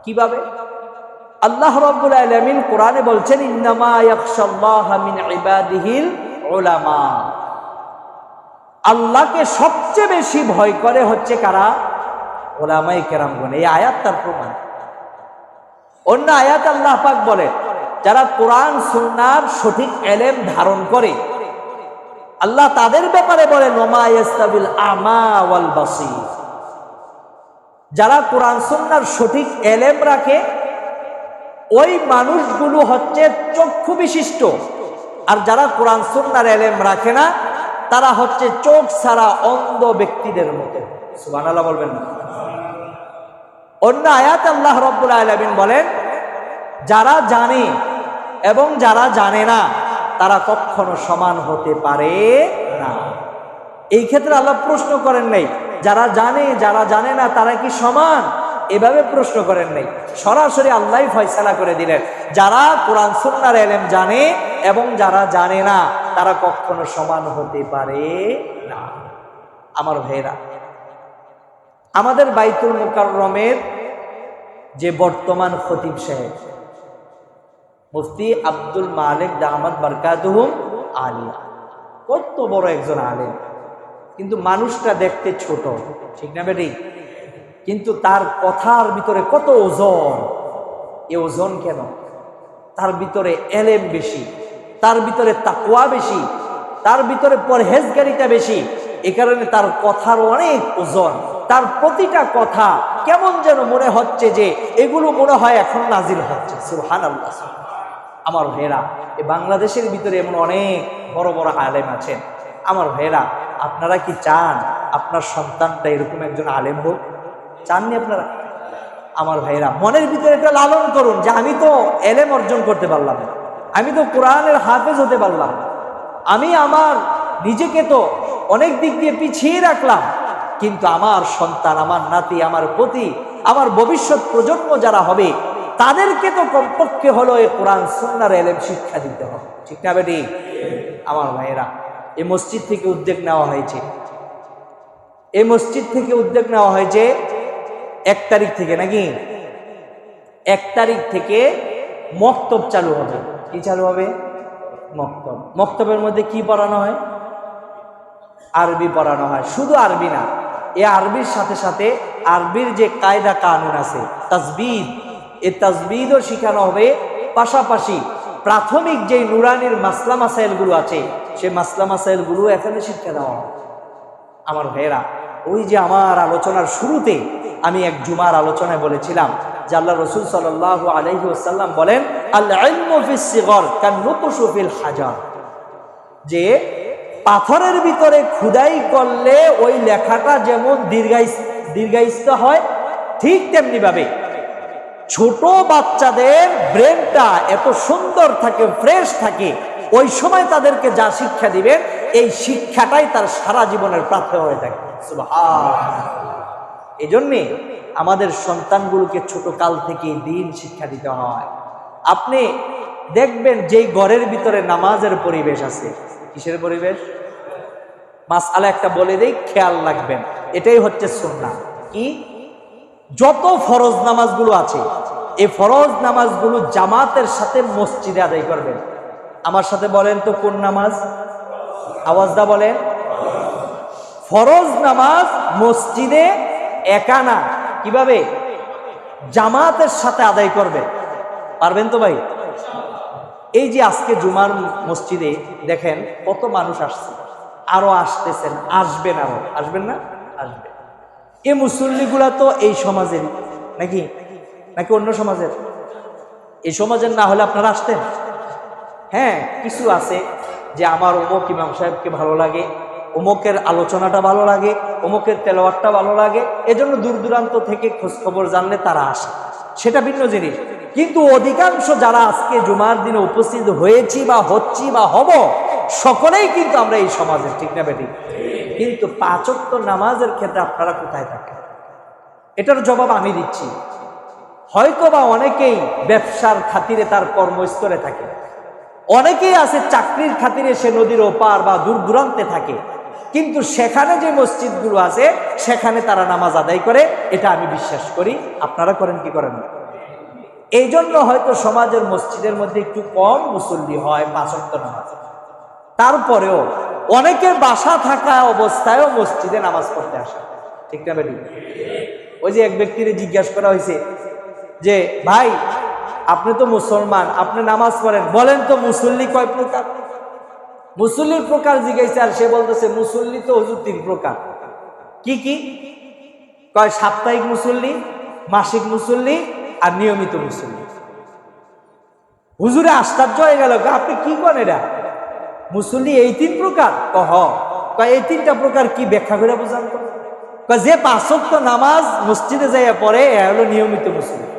কিভাবে? আল্লাহ রাব্বুল আলামিন কোরআনে বলছেন, ইন্নামা ইয়াখশাল্লাহা মিন ইবাদিহিল উলামা। আল্লাহকে সবচেয়ে বেশি ভয় করে হচ্ছে কারা? উলামায়ে কেরামগণ। এই আয়াত তার প্রমাণ। অন্য আয়াত আল্লাহ পাক বলেন, যারা কোরআন সুন্নাহর সঠিক ইলম ধারণ করে, আল্লাহ তাদের ব্যাপারে বলেন, ওমা ইয়াস্তাবিল আমা ওয়াল বাসীর। যারা কোরআন সুন্নাহর সঠিক ইলম রাখে, ওই মানুষগুলো হচ্ছে চক্ষু বিশিষ্ট, আর যারা কোরআন সুন্নাহর ইলম রাখে না, তারা হচ্ছে চোখ ছাড়া অন্ধ ব্যক্তিদের মতো। সুবহানাল্লাহ বলবেন না? অন্য আয়াত আল্লাহ রাব্বুল আলামিন বলেন, যারা জানে এবং যারা জানে না তারা কখনো সমান হতে পারে না। এই ক্ষেত্রে আল্লাহ প্রশ্ন করেন নাই যারা জানে যারা জানে না তারা কি সমান, এভাবে প্রশ্ন করেন নাই। সরাসরি আল্লাহই ফয়সালা করে দিলেন, যারা কোরআন সুন্নাহর ইলম জানে এবং যারা জানে না তারা কখনো সমান হতে পারে না। আমার ভাইরা, আমাদের বাইতুল মুকাররমের যে বর্তমান খতিব সাহেব মুফতি আব্দুল মালিক দামাত বারকাতুহুম আলিয়া, কত বড় একজন আলেম, কিন্তু মানুষটা দেখতে ছোট, ঠিক না বেটি? কিন্তু তার কথার ভিতরে কত ওজন। এ ওজন কেন? তার ভিতরে এলেম বেশি, তার ভিতরে তাকওয়া বেশি, তার ভিতরে পরহেজগারিতা বেশি। এ কারণে তার কথার অনেক ওজন। তার প্রতিটা কথা কেমন যেন মনে হচ্ছে যে এগুলো মনে হয় এখন নাজিল হচ্ছে। সুবহানাল্লাহ। আমার ভাইরা, এই বাংলাদেশের ভিতরে এমন অনেক বড় বড় আলেম আছেন। আমার ভাইরা, আপনারা কি চান আপনার সন্তানটা এরকম একজন আলেম হোক? চাননি আপনারা? আমার ভাইরা, মনের ভিতরে একটা লালন করুন যে আমি তো এলেম অর্জন করতে পারলাম না, আমি তো কোরআনের হাফেজ হতে পারলাম না, আমি আমার নিজেকে তো অনেক দিক দিয়ে পিছিয়ে রাখলাম, কিন্তু আমার সন্তান, আমার নাতি, আমার পতি, আমার ভবিষ্যৎ প্রজন্ম যারা হবে তাদেরকে তো কমপক্ষে হলো এই কোরআন সুন্নাহর ইলম শিক্ষা দিতে হবে, ঠিক না বেটি? আমার ভাইয়েরা, এই মসজিদ থেকে উদ্যোগ নেওয়া হয়েছে, এই মসজিদ থেকে উদ্যোগ নেওয়া হয়েছে 1 তারিখ থেকে, নাকি 1 তারিখ থেকে মক্তব চালু হবে। কি চালু হবে? মক্তব। মক্তবের মধ্যে কি পড়ানো হয়? আরবি পড়ানো হয়। শুধু আরবি না, এই আরবির সাথে সাথে আরবির যে কায়দা কানুন আছে, তাজবিদ, এই তাজবিদও শেখানো হবে। পাশাপাশি প্রাথমিক যে নুরানির মাসলা মাসাইলগুলো আছে, সেই মাসলা মাসাইলগুলো এখানে শিক্ষা দেওয়া হবে। আমার ভাইয়েরা, ওই যে আমার আলোচনার শুরুতে আমি এক জুমার আলোচনায় বলেছিলাম যে আল্লাহ রাসূল সাল্লাল্লাহু আলাইহি ওয়াসাল্লাম বলেন, আল ইলমু ফিস সিগর কান্নুকশু ফিল হাজার, যে পাথরের ভিতরে খুদাই করলে ওই লেখাটা যেমন দীর্ঘায়িত হয়, ঠিক তেমনি ভাবে ছোট বাচ্চাদের ব্রেনটা এত সুন্দর থাকে, ফ্রেশ থাকে, ওই সময় তাদেরকে যা শিক্ষা দিবেন এই শিক্ষাটাই তার সারা জীবনের প্রাপ্য হয়ে থাকে। সুবহানাল্লাহ। এজন্যে আমাদের সন্তানগুলোকে ছোট কাল থেকে দিন শিক্ষা দিতে হয়। আপনি দেখবেন যেই ঘরের ভিতরে নামাজের পরিবেশ আছে, কিসের পরিবেশ? মাসআলা একটা বলে দেই, খেয়াল রাখবেন, এটাই হচ্ছে সুন্নাহ। কি? যত ফরজ নামাজগুলো আছে এই ফরজ নামাজগুলো জামাতের সাথে মসজিদে আদায় করবেন। আমার সাথে বলেন তো কোন নামাজ? আওয়াজদা বলেন। ফরজ নামাজ মসজিদে একা না, কিভাবে? জামাতের সাথে আদায় করবে। পারবেন তো ভাই? এই যে আজকে জুমার মসজিদে দেখেন কত মানুষ আসছে, আরো আসতেছেন, আসবেন, আরো আসবেন না? আসবে। এই মুসল্লিগুলা তো এই সমাজের নাকি নাকি অন্য সমাজের? এই সমাজের না হলে আপনারা আসতেন? হ্যাঁ, কিছু আছে যে আমার অমুক ইমাম সাহেবকে ভালো লাগে, অমুকের আলোচনাটা ভালো লাগে, অমুকের তেলাওয়াতটা ভালো লাগে, এজন্য দূর দূরান্ত থেকে খোঁজ খবর জানলে তারা আসে, সেটা ভিন্ন জিনিস। কিন্তু অধিকাংশ যারা আজকে জুমার দিনে উপস্থিত হয়েছি বা হচ্ছি বা হব, সকলেই কিন্তু আমরা এই সমাজের, ঠিক না বেটি? কিন্তু পাঁচ ওয়াক্ত নামাজের ক্ষেত্রে আপনারা কোথায় থাকেন? এটার জবাব আমি দিচ্ছি। হয়তো বা অনেকেই ব্যবসার খাতিরে তার কর্মস্থলে থাকে, অনেকেই আছে চাকরির খাতিরে সে নদীর ওপার বা দূর দূরান্তে থাকে, কিন্তু সেখানে যে মসজিদগুলো আছে সেখানে তারা নামাজ আদায় করে, এটা আমি বিশ্বাস করি। আপনারা করেন কি করেন না? এই জন্য হয়তো সমাজের মসজিদের মধ্যে একটু কম মুসল্লি হয় পাঁচ ওয়াক্ত নামাজ। তারপরেও অনেকের বাসা থাকা অবস্থায়ও মসজিদে নামাজ পড়তে আসে, ঠিক না বেটি? ওই যে এক ব্যক্তির জিজ্ঞাসা করা হয়েছে যে ভাই আপনি তো মুসলমান, আপনি নামাজ পড়েন, বলেন তো মুসল্লি কয় প্রকার? মুসল্লির প্রকার জিজ্ঞাসা, আর সে বলতেছে মুসল্লি তো হুজুর তিন প্রকার। কি কি? কয় সাপ্তাহিক মুসল্লি, মাসিক মুসল্লি আর নিয়মিত মুসল্লি। হুজুরে আশ্চর্য হয়ে গেল, আপনি কি করেন এটা? মুসল্লি এই তিন প্রকার? কয় এই তিনটা প্রকার কি, ব্যাখ্যা করে বোঝান তো। যে পাঁচ ওয়াক্ত নামাজ মসজিদে যাইয়া পড়ে এ হলো নিয়মিত মুসল্লি,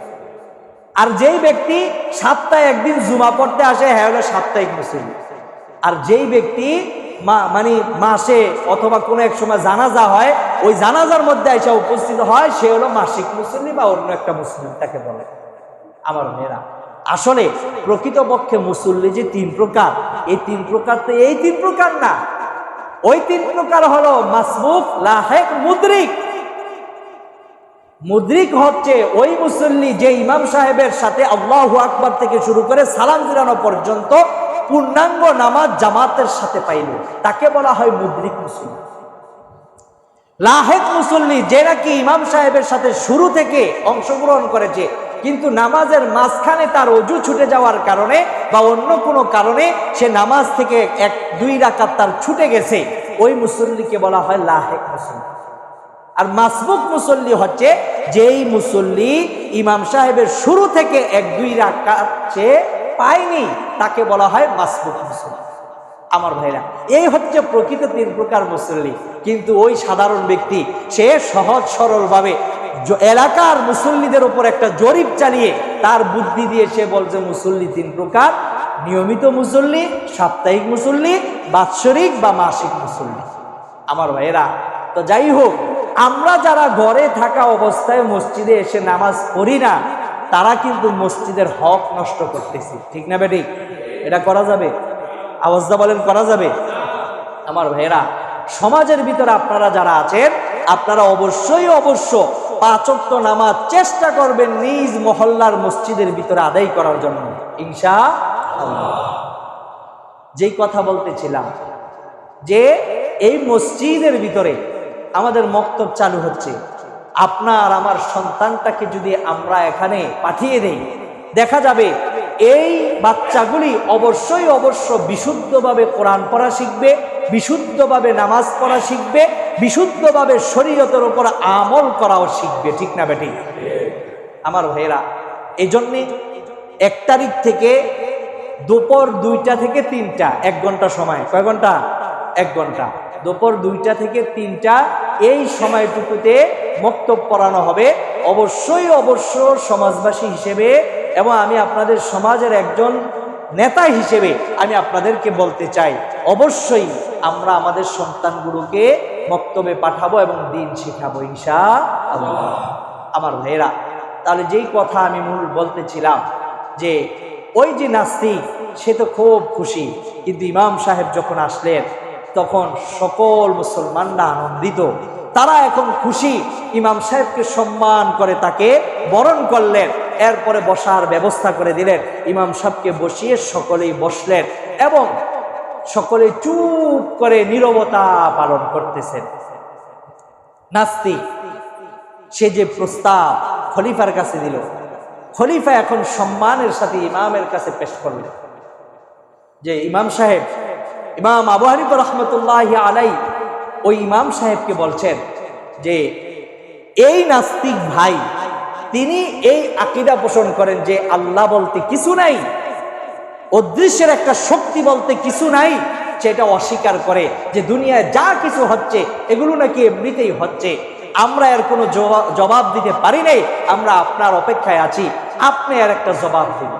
আর যেই ব্যক্তি সপ্তাহে একদিন জুমা পড়তে আসে হ্যাঁ হলো সাপ্তাহিক মুসল্লি, আর যেই ব্যক্তি মানে মাসে অথবা কোনো এক সময় জানাজা হয় ওই জানাজার মধ্যে এসে উপস্থিত হয় সে হলো মাসিক মুসল্লি বা অন্য একটা মুসলিম তাকে বলে। আমার মেয়েরা, আসলে প্রকৃতপক্ষে মুসল্লি যে তিন প্রকার, এই তিন প্রকার তো এই তিন প্রকার না। ওই তিন প্রকার হলো মাসবুক, লাহেক, মুদরিক। মুদরিক হচ্ছে ওই মুসল্লি যে ইমাম সাহেবের সাথে আল্লাহু আকবার থেকে শুরু করে সালাম ফিরানো পর্যন্ত পূর্ণাঙ্গ নামাজ জামাতের সাথে পাইল, তাকে বলা হয় মুদরিক মুসল্লি। লাহেক মুসল্লি যে নাকি ইমাম সাহেবের সাথে শুরু থেকে অংশগ্রহণ করেছে, কিন্তু নামাজের মাঝখানে তার অজু ছুটে যাওয়ার কারণে বা অন্য কোনো কারণে সে নামাজ থেকে এক দুই রাকাত তার ছুটে গেছে, ওই মুসল্লিকে বলা হয় লাহেক মুসল্লি। আর মাসবুক মুসল্লি হচ্ছে যেই মুসল্লি ইমাম সাহেবের শুরু থেকে এক দুই রাকাত সে পায়নি, তাকে বলা হয় মাসবুক মুসল্লি। আমার ভাইরা, এই হচ্ছে প্রকৃত তিন প্রকার মুসল্লি। কিন্তু ওই সাধারণ ব্যক্তি সে সহজ সরলভাবে এলাকার মুসল্লিদের উপর একটা জরিপ চালিয়ে তার বুদ্ধি দিয়ে সে বলছে মুসল্লি তিন প্রকার: নিয়মিত মুসল্লি, সাপ্তাহিক মুসল্লি, বাৎসরিক বা মাসিক মুসল্লি। আমার ভাইয়েরা, তো যাই হোক, আমরা যারা ঘরে থাকা অবস্থায় মসজিদে এসে নামাজ পড়ি না, তারা কিন্তু মসজিদের হক নষ্ট করতেছি, ঠিক না বেটি? এটা করা যাবে? আওয়াজটা বলেন, করা যাবে? আমার ভাইয়েরা, সমাজের ভিতরে আপনারা যারা আছেন, আপনারা অবশ্যই পাঁচ ওয়াক্ত নামাজ চেষ্টা করবেন নিজ মহল্লার মসজিদের ভিতরে আদায় করার জন্য, ইনশাআল্লাহ। যেই কথা বলতেছিলাম যে এই মসজিদের ভিতরে আমাদের মক্তব চালু হচ্ছে, আপনার আমার সন্তানটাকে যদি আমরা এখানে পাঠিয়ে দেই, দেখা যাবে এই বাচ্চাগুলি অবশ্যই বিশুদ্ধভাবে কোরআন পড়া শিখবে, বিশুদ্ধভাবে নামাজ পড়া শিখবে, বিশুদ্ধভাবে শরীয়তের উপর আমল করাও শিখবে, ঠিক না বেটি? আমার ভাইয়েরা, এই জন্যে 1 তারিখ থেকে দুপুর 2টা থেকে 3টা 1 ঘন্টা সময়, কয় ঘন্টা? 1 ঘন্টা। দুপুর 2টা থেকে 3টা এই সময়টুকুতে মক্তব পড়ানো হবে। অবশ্যই সমাজবাসী হিসেবে এবং আমি আপনাদের সমাজের একজন নেতা হিসেবে আমি আপনাদেরকে বলতে চাই, অবশ্যই আমরা আমাদের সন্তানগুলোকে মক্তবে পাঠাবো এবং দিন শিখাবো ইনশাআল্লাহ। আমার ভাইয়েরা, তাহলে যেই কথা আমি মূল বলতেছিলাম যে ওই যে নাস্তিক সে তো খুব খুশি, কিন্তু ইমাম সাহেব যখন আসলেন তখন সকল মুসলমানরা আনন্দিত, তারা এখন খুশি। ইমাম সাহেবকে সম্মান করে তাকে বরণ করলেন, এরপরে বসার ব্যবস্থা করে দিলেন। ইমাম সাহেবকে বসিয়ে সকলেই বসলেন এবং সকলে চুপ করে নীরবতা পালন করতেছেন। নাস্তিক সে যে প্রস্তাব খলিফার কাছে দিল, খলিফা এখন সম্মানের সাথে ইমামের কাছে পেশ করলেন যে ইমাম সাহেব, ইমাম আবু হানিফা রাহমাতুল্লাহি আলাইহি ওই ইমাম সাহেবকে বলছেন যে এই নাস্তিক ভাই তিনি এই আকীদা পোষণ করেন যে আল্লাহ বলতে কিছু নাই, অদৃশ্যের একটা শক্তি বলতে কিছু নাই, সেটা অস্বীকার করে যে দুনিয়ায় যা কিছু হচ্ছে এগুলো নাকি এমনিতেই হচ্ছে, আমরা এর কোনো জবাব দিতে পারি নাই, আমরা আপনার অপেক্ষায় আছি, আপনি এর একটা জবাব দিন।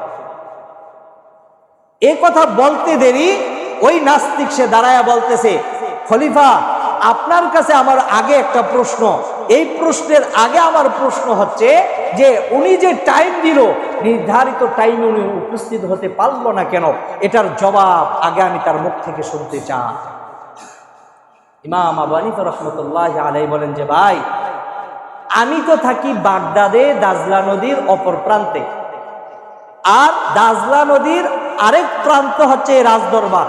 এই কথা বলতে দেরি ওই নাস্তিক সে দাঁড়ায়া বলতেছে, খলিফা আপনার কাছে আমার আগে একটা প্রশ্ন, এই প্রশ্নের আগে আমার প্রশ্ন হচ্ছে যে উনি যে টাইম দিল নির্ধারিত টাইমে উনি উপস্থিত হতে পারলো না কেন, এটার জবাব আগে আমি তার মুখ থেকে শুনতে চাই। ইমাম আবু হানিফা রাহমাতুল্লাহি আলাইহি বলেন যে ভাই আমি তো থাকি বাগদাদে দাজলা নদীর অপর প্রান্তে, আর দাজলা নদীর আরেক প্রান্ত হচ্ছে রাজদরবার,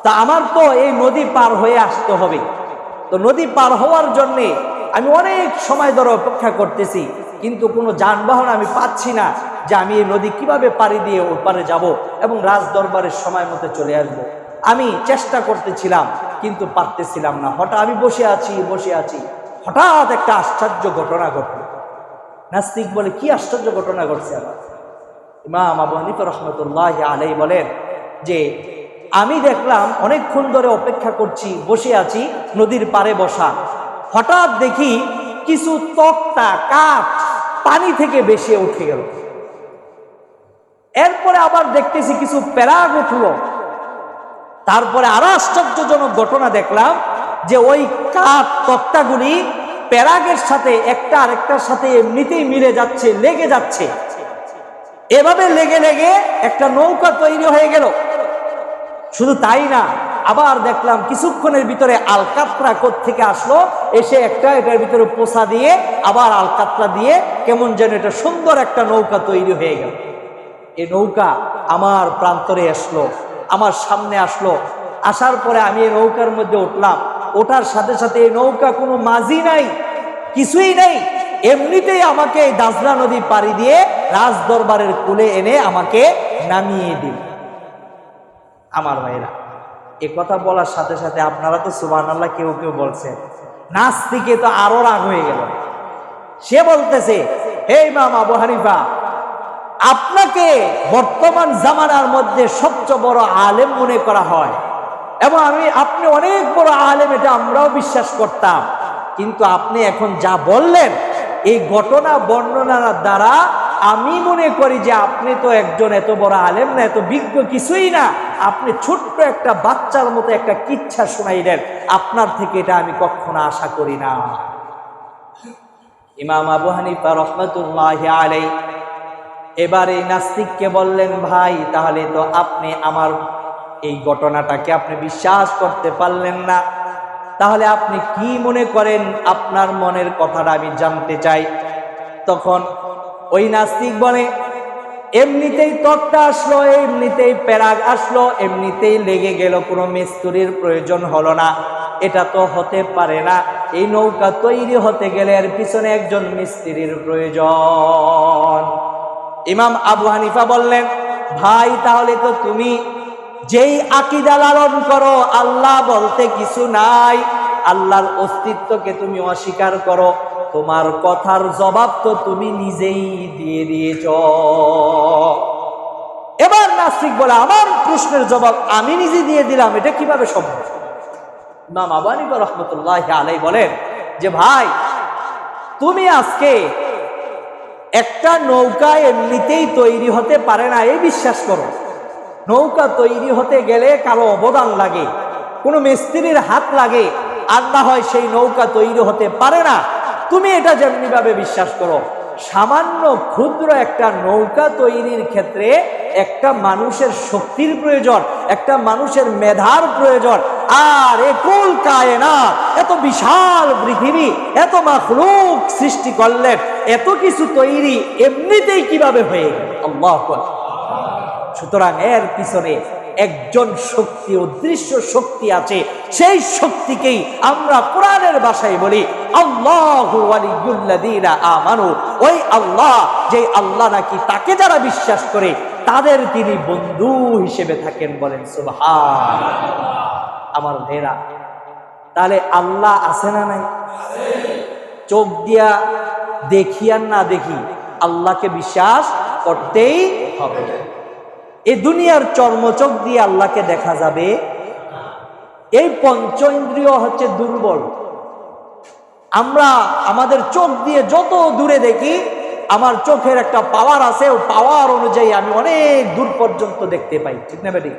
তা আমার তো এই নদী পার হয়ে আসতে হবে। তো নদী পার হওয়ার জন্যে আমি অনেক সময় ধরে অপেক্ষা করতেছি, কিন্তু কোনো যানবাহন আমি পাচ্ছি না যে আমি এই নদী কিভাবে পাড়ি দিয়ে ওপারে যাব এবং রাজদরবারের সময় মতো চলে আসব। আমি চেষ্টা করতেছিলাম কিন্তু পারতেছিলাম না। হঠাৎ আমি বসে আছি, হঠাৎ একটা আশ্চর্য ঘটনা ঘটল। নাস্তিক বলে, কি আশ্চর্য ঘটনা ঘটছে আবার? ইমাম আবু হানিফা রাহমাতুল্লাহি আলাইহি বলেন যে আমি দেখলাম অনেকক্ষণ ধরে অপেক্ষা করছি, বসে আছি নদীর পাড়ে বসা, হঠাৎ দেখি কিছু তক্তা কাঠ পানি থেকে বেশি উঠে গেল। এরপরে আবার দেখতেছি কিছু প্যারাগ উঠলো। তারপরে আরো আশ্চর্যজনক ঘটনা দেখলাম যে ওই কাঠ তক্তাগুলি প্যারাগের সাথে একটা আরেকটার সাথে এমনিতেই মিলে যাচ্ছে, লেগে যাচ্ছে। এভাবে লেগে লেগে একটা নৌকা তৈরি হয়ে গেল। শুধু তাই না, আবার দেখলাম কিছুক্ষণের ভিতরে আলকাতরা কোত্থেকে আসলো, এসে এটার ভিতরে পোষা দিয়ে আবার আলকাতরা দিয়ে কেমন যেন এটা সুন্দর একটা নৌকা তৈরি হয়ে গেল। এই নৌকা আমার প্রান্তরে আসলো, আমার সামনে আসলো। আসার পরে আমি এই নৌকার মধ্যে উঠলাম। ওঠার সাথে সাথে এই নৌকা কোনো মাঝি নাই, কিছুই নেই, এমনিতেই আমাকে এই দাজলা নদী পাড়ি দিয়ে রাজদরবারের কূলে এনে আমাকে নামিয়ে দিল। আমার ভাইরা, এ কথা বলার সাথে সাথে আপনারা তো সুবহানাল্লাহ কেউ কেউ বলছেন, নাস্তিকে তো আরো রাগ হয়ে গেল। সে বলতেছে, হে ইমাম আবু হানিফা, আপনাকে বর্তমান জামানার মধ্যে সবচেয়ে বড় আলেম মনে করা হয় এবং আপনি অনেক বড় আলেম, এটা আমরাও বিশ্বাস করতাম, কিন্তু আপনি এখন যা বললেন এই ঘটনা বর্ণনার দ্বারা আমি মনে করি যে আপনি তো একজন এত বড় আলেম না, এত বিজ্ঞ কিছুই না, আপনি ছোট্ট একটা বাচ্চার মতো একটা কিচ্ছা শোনাইলেন, আপনার থেকে এটা আমি কখনো আশা করি না। ইমাম আবু হানিফা রাহমাতুল্লাহি আলাইহি এবার এই নাস্তিককে বললেন, ভাই তাহলে তো আপনি আমার এই ঘটনাটাকে আপনি বিশ্বাস করতে পারলেন না, তাহলে আপনি কি মনে করেন? আপনার মনের কথাটা আমি জানতে চাই। তখন ওই নাস্তিক বলে, এমনিতেই তক্তা আসলো, এমনিতেই প্যারাগ আসলো, এমনিতেই লেগে গেল, কোনো মিস্ত্রির প্রয়োজন হলো না, এটা তো হতে পারে না। এই নৌকা তৈরি হতে গেলে এর পিছনে একজন মিস্ত্রির প্রয়োজন। ইমাম আবু হানিফা বললেন, ভাই তাহলে তো তুমি যেই আকীদা লালন করো আল্লাহ বলতে কিছু নাই, আল্লাহর অস্তিত্বকে তুমি অস্বীকার করো, তোমার কথার জবাব তো তুমি নিজেই দিয়ে দিয়েছ। এবার নাস্তিক বলে, আমার প্রশ্নের জবাব আমি নিজে দিয়ে দিলাম, এটা কিভাবে সম্ভব? ইমাম আবু হানিফা রাহমাতুল্লাহি আলাইহি বলেন যে ভাই তুমি আজকে একটা নৌকা এমনিতেই তৈরি হতে পারে না এই বিশ্বাস করো। নৌকা তৈরি হতে গেলে কারো অবদান লাগে, কোনো মিস্ত্রির হাত লাগে, আর না হয় সেই নৌকা তৈরি হতে পারে না। তুমি এটা যেমনি ভাবে বিশ্বাস করো, সামান্য ক্ষুদ্র একটা নৌকা তৈরির ক্ষেত্রে একটা মানুষের শক্তির প্রয়োজন, একটা মানুষের মেধার প্রয়োজন। আর একুল কায়নাত, এত বিশাল পৃথিবী, এত মাখলুক সৃষ্টি করলেন, এত কিছু তৈরি এমনিতেই কিভাবে হয়ে গেল? আল্লাহু আকবার। সুতরাং এর পিছনে একজন শক্তি, অদৃশ্য শক্তি আছে। সেই শক্তিকেই আমরা কোরআনের ভাষায় বলি আল্লাহু ওয়ালিয়ুল্লাযীনা আমানু। ওই আল্লাহ, যে আল্লাহ নাকি তাকে যারা বিশ্বাস করে তাদের তিনি বন্ধু হিসেবে থাকেন। বলেন সুবহানাল্লাহ। আমার ভাইরা, তাহলে আল্লাহ আছে না নাই? চোখ দিয়া দেখি আর না দেখি আল্লাহকে বিশ্বাস করতেই হবে। এই দুনিয়ার চর্মচোখ দিয়ে আল্লাহকে দেখা যাবে? এই পঞ্চেন্দ্রিয় হচ্ছে দুর্বল। আমরা আমাদের চোখ দিয়ে যত দূরে দেখি, আমার চোখের একটা পাওয়ার আছে, ও পাওয়ার অনুযায়ী আমি অনেক দূর পর্যন্ত দেখতে পাই, ঠিক না বেটি?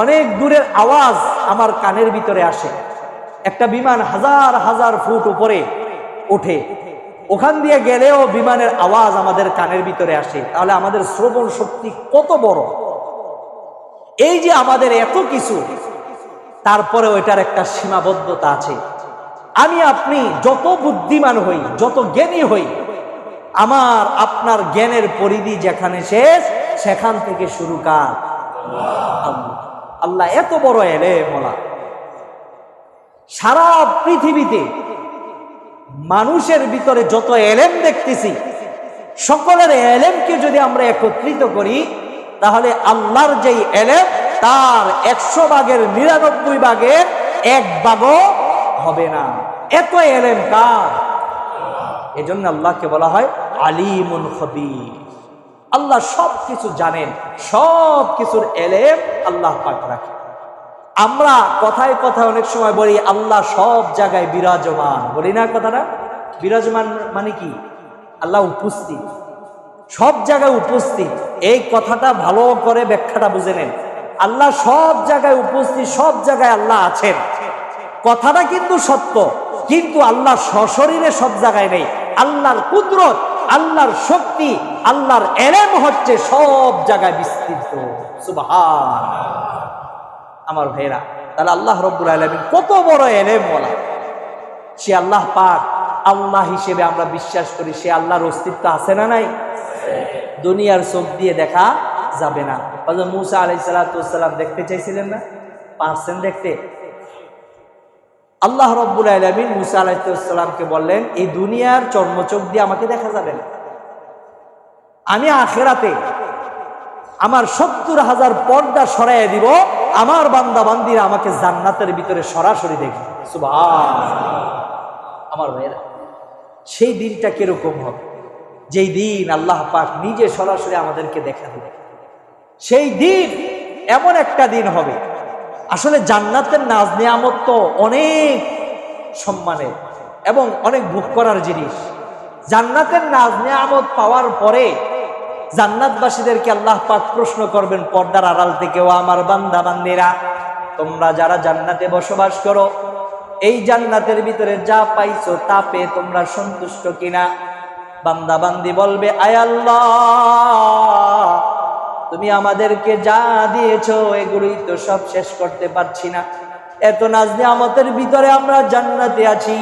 অনেক দূরের আওয়াজ আমার কানের ভিতরে আসে। একটা বিমান হাজার হাজার ফুট উপরে ওঠে, ওখান দিয়ে গেলেও বিমানের আওয়াজ আমাদের কানের ভিতরে আসে। তাহলে আমাদের শ্রবণ শক্তি কত বড়! এই যে আমাদের এত কিছু, তারপরে ওইটার একটা সীমাবদ্ধতা আছে। আমি আপনি যত বুদ্ধিমান হই, যত জ্ঞানী হই, আমার আপনার জ্ঞানের পরিধি যেখানে শেষ, সেখান থেকে শুরু কার? আল্লাহ এত বড় এলেম ওয়ালা। সারা পৃথিবীতে মানুষের ভিতরে যত এলেম দেখতেছি, সকলের এলেমকে যদি আমরা একত্রিত করি, তাহলে আল্লাহর যেই এলেম, তার 100 ভাগের 99 ভাগের 1 ভাগও হবে না। এত এলেম কার? এজন্য আল্লাহকে বলা হয় আলিমুন খবীর। আল্লাহ সব কিছু জানেন, সব কিছুর এলেম আল্লাহ পাক রাখেন। আমরা কথায় কথায় অনেক সময় বলি আল্লাহ সব জায়গায় বিরাজমান, বলি না কথাটা? বিরাজমান মানে কি? আল্লাহ উপস্থিত, সব জায়গায় উপস্থিত। এই কথাটা ভালো করে ব্যাখ্যাটা বুঝে নেন। আল্লাহ সব জায়গায় উপস্থিত, সব জায়গায় আল্লাহ আছেন, কথাটা কিন্তু সত্য, কিন্তু আল্লাহ সশরীরে সব জায়গায় নেই। আল্লাহর কুদরত, আল্লাহর শক্তি, আল্লাহর এলেম হচ্ছে সব জায়গায় বিস্তৃত। সুবহানাল্লাহ। আমার ভাইরা, তাহলে আল্লাহ রাব্বুল আলামিন কত বড় এলেম ওয়ালা। সে আল্লাহ পাক আল্লাহ হিসেবে আমরা বিশ্বাস করি। সে আল্লাহর অস্তিত্ব আছে না নাই? দুনিয়ার চোখ দিয়ে দেখা যাবে না। হযরত মূসা আলাইহিস সালাম দেখতে চাইছিলেন না? পারছেন দেখতে? আল্লাহ রাব্বুল আলামিন মূসা আলাইহিস সালামকে বললেন, এই দুনিয়ার চর্মচোখ দিয়ে আমাকে দেখা যাবে না, আমি আখিরাতে আমার 70,000 পর্দা সরাইয়া দিব, আমার বান্দা বান্দিরা আমাকে জান্নাতের ভিতরে সরাসরি দেখবে। সুবহানাল্লাহ। আমার ভাইরা, সেই দিনটা কিরকম হবে? যেই দিন আল্লাহ পাক নিজে সরাসরি আমাদেরকে দেখা দিবে। সেই দিন এমন একটা দিন হবে, আসলে জান্নাতের নাজ নিয়ামত তো অনেক সম্মানের এবং অনেক ভোগ করার জিনিস। জান্নাতের নাজ নিয়ামত পাওয়ার পরে জান্নাতবাসীদেরকে আল্লাহ পাক প্রশ্ন করবেন পর্দার আড়াল থেকে, ও আমার বান্দা বান্দিরা, তোমরা যারা জান্নাতে বসবাস করো, এই জান্নাতের ভিতরে যা পাইছো তা পেয়ে তোমরা সন্তুষ্ট কিনা? বান্দা বান্দি বলবে, আয় আল্লাহ, তুমি আমাদেরকে যা দিয়েছো এগুলোই তো সব শেষ করতে পারছি না, এত নাজ নিয়ামতের ভিতরে আমরা জান্নাতে আছি।